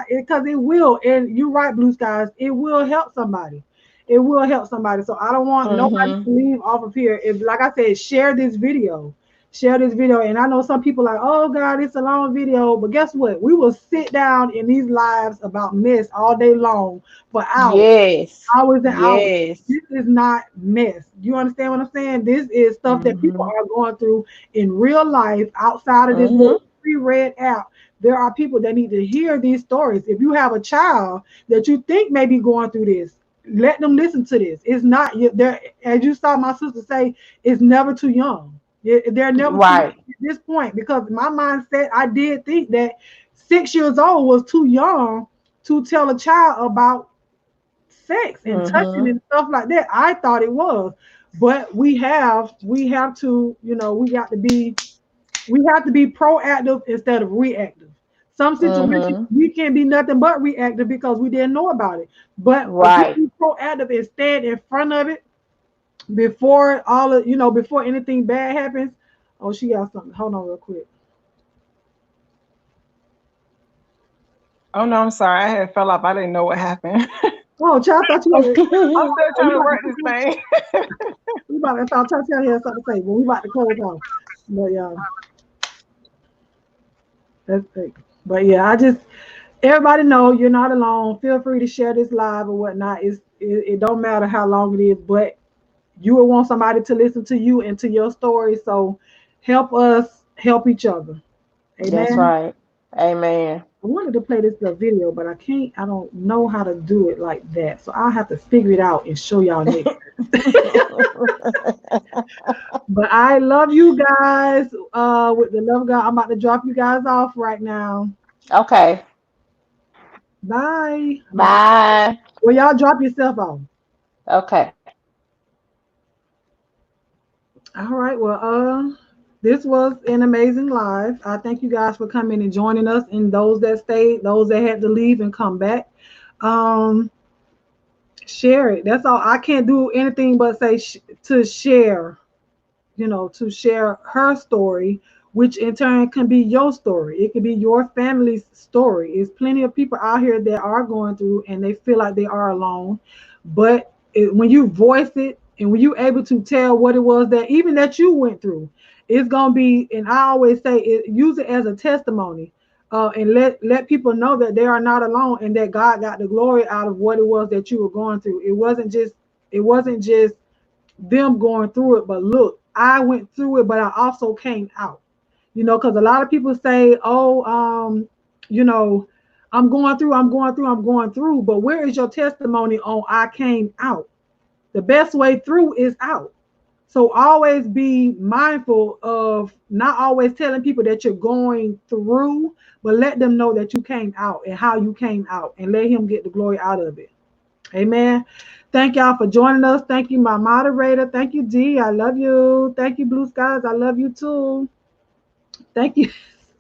because it will, and you're right, Blue Skies. It will help somebody. It will help somebody. So I don't want nobody mm-hmm. to leave off of here. If, like I said, share this video. And I know some people like, oh God, it's a long video. But guess what? We will sit down in these lives about mess all day long for hours, Yes, hours and hours. yes, This is not mess. You understand what I'm saying? This is stuff that people mm-hmm. are going through in real life outside of this Mm-hmm. little pre-read app. There are people that need to hear these stories. If you have a child that you think may be going through this, let them listen to this. It's not there, as you saw my sister say, it's never too young. They're never too young Right. at this point because my mindset, I did think that 6 years old was too young to tell a child about sex and touching Mm-hmm. and stuff like that. I thought it was, but we have to, we have to be proactive instead of reactive. Some situations Mm-hmm. we can't be nothing but reactive because we didn't know about it. But if we Right. be proactive and stand in front of it before before anything bad happens. Oh, she got something. Hold on real quick. Oh no, I'm sorry. I had fell off. I didn't know what happened. Oh, child, I thought you had, I'm still oh, trying to work this thing. I thought Tatiana had something to say, but we about to close off. But yeah, that's it. But yeah, everybody know you're not alone. Feel free to share this live or whatnot. It don't matter how long it is, but you will want somebody to listen to you and to your story. So help us help each other. That's Amen. right. Amen. I wanted to play this little video, but I can't. I don't know how to do it like that. So I'll have to figure it out and show y'all next. But I love you guys. With the love of God, I'm about to drop you guys off right now. Okay. Bye. Bye. Bye. Well, y'all drop yourself off. Okay. All right. Well, this was an amazing live. I thank you guys for coming and joining us, and those that stayed, those that had to leave and come back. Um, share it. That's all. I can't do anything but say to share, to share her story, which in turn can be your story. It can be your family's story. There's plenty of people out here that are going through and they feel like they are alone. But when you voice it and when you're able to tell what it was that even that you went through, it's gonna be. And I always say, use it as a testimony, and let people know that they are not alone and that God got the glory out of what it was that you were going through. It wasn't just them going through it, but look, I went through it, but I also came out. Because a lot of people say, oh, you know, I'm going through, but where is your testimony on I came out? The best way through is out. So always be mindful of not always telling people that you're going through, but let them know that you came out and how you came out and let him get the glory out of it. Amen. Thank y'all for joining us. Thank you, my moderator. Thank you, D. I love you. Thank you, Blue Skies. I love you too. Thank you,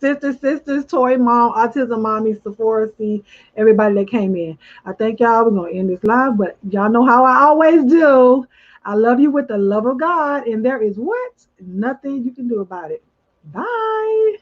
sisters, Toy Mom, Autism Mommy, Sephora C, everybody that came in. I thank y'all. We're going to end this live, but y'all know how I always do. I love you with the love of God, and there is what? Nothing you can do about it. Bye.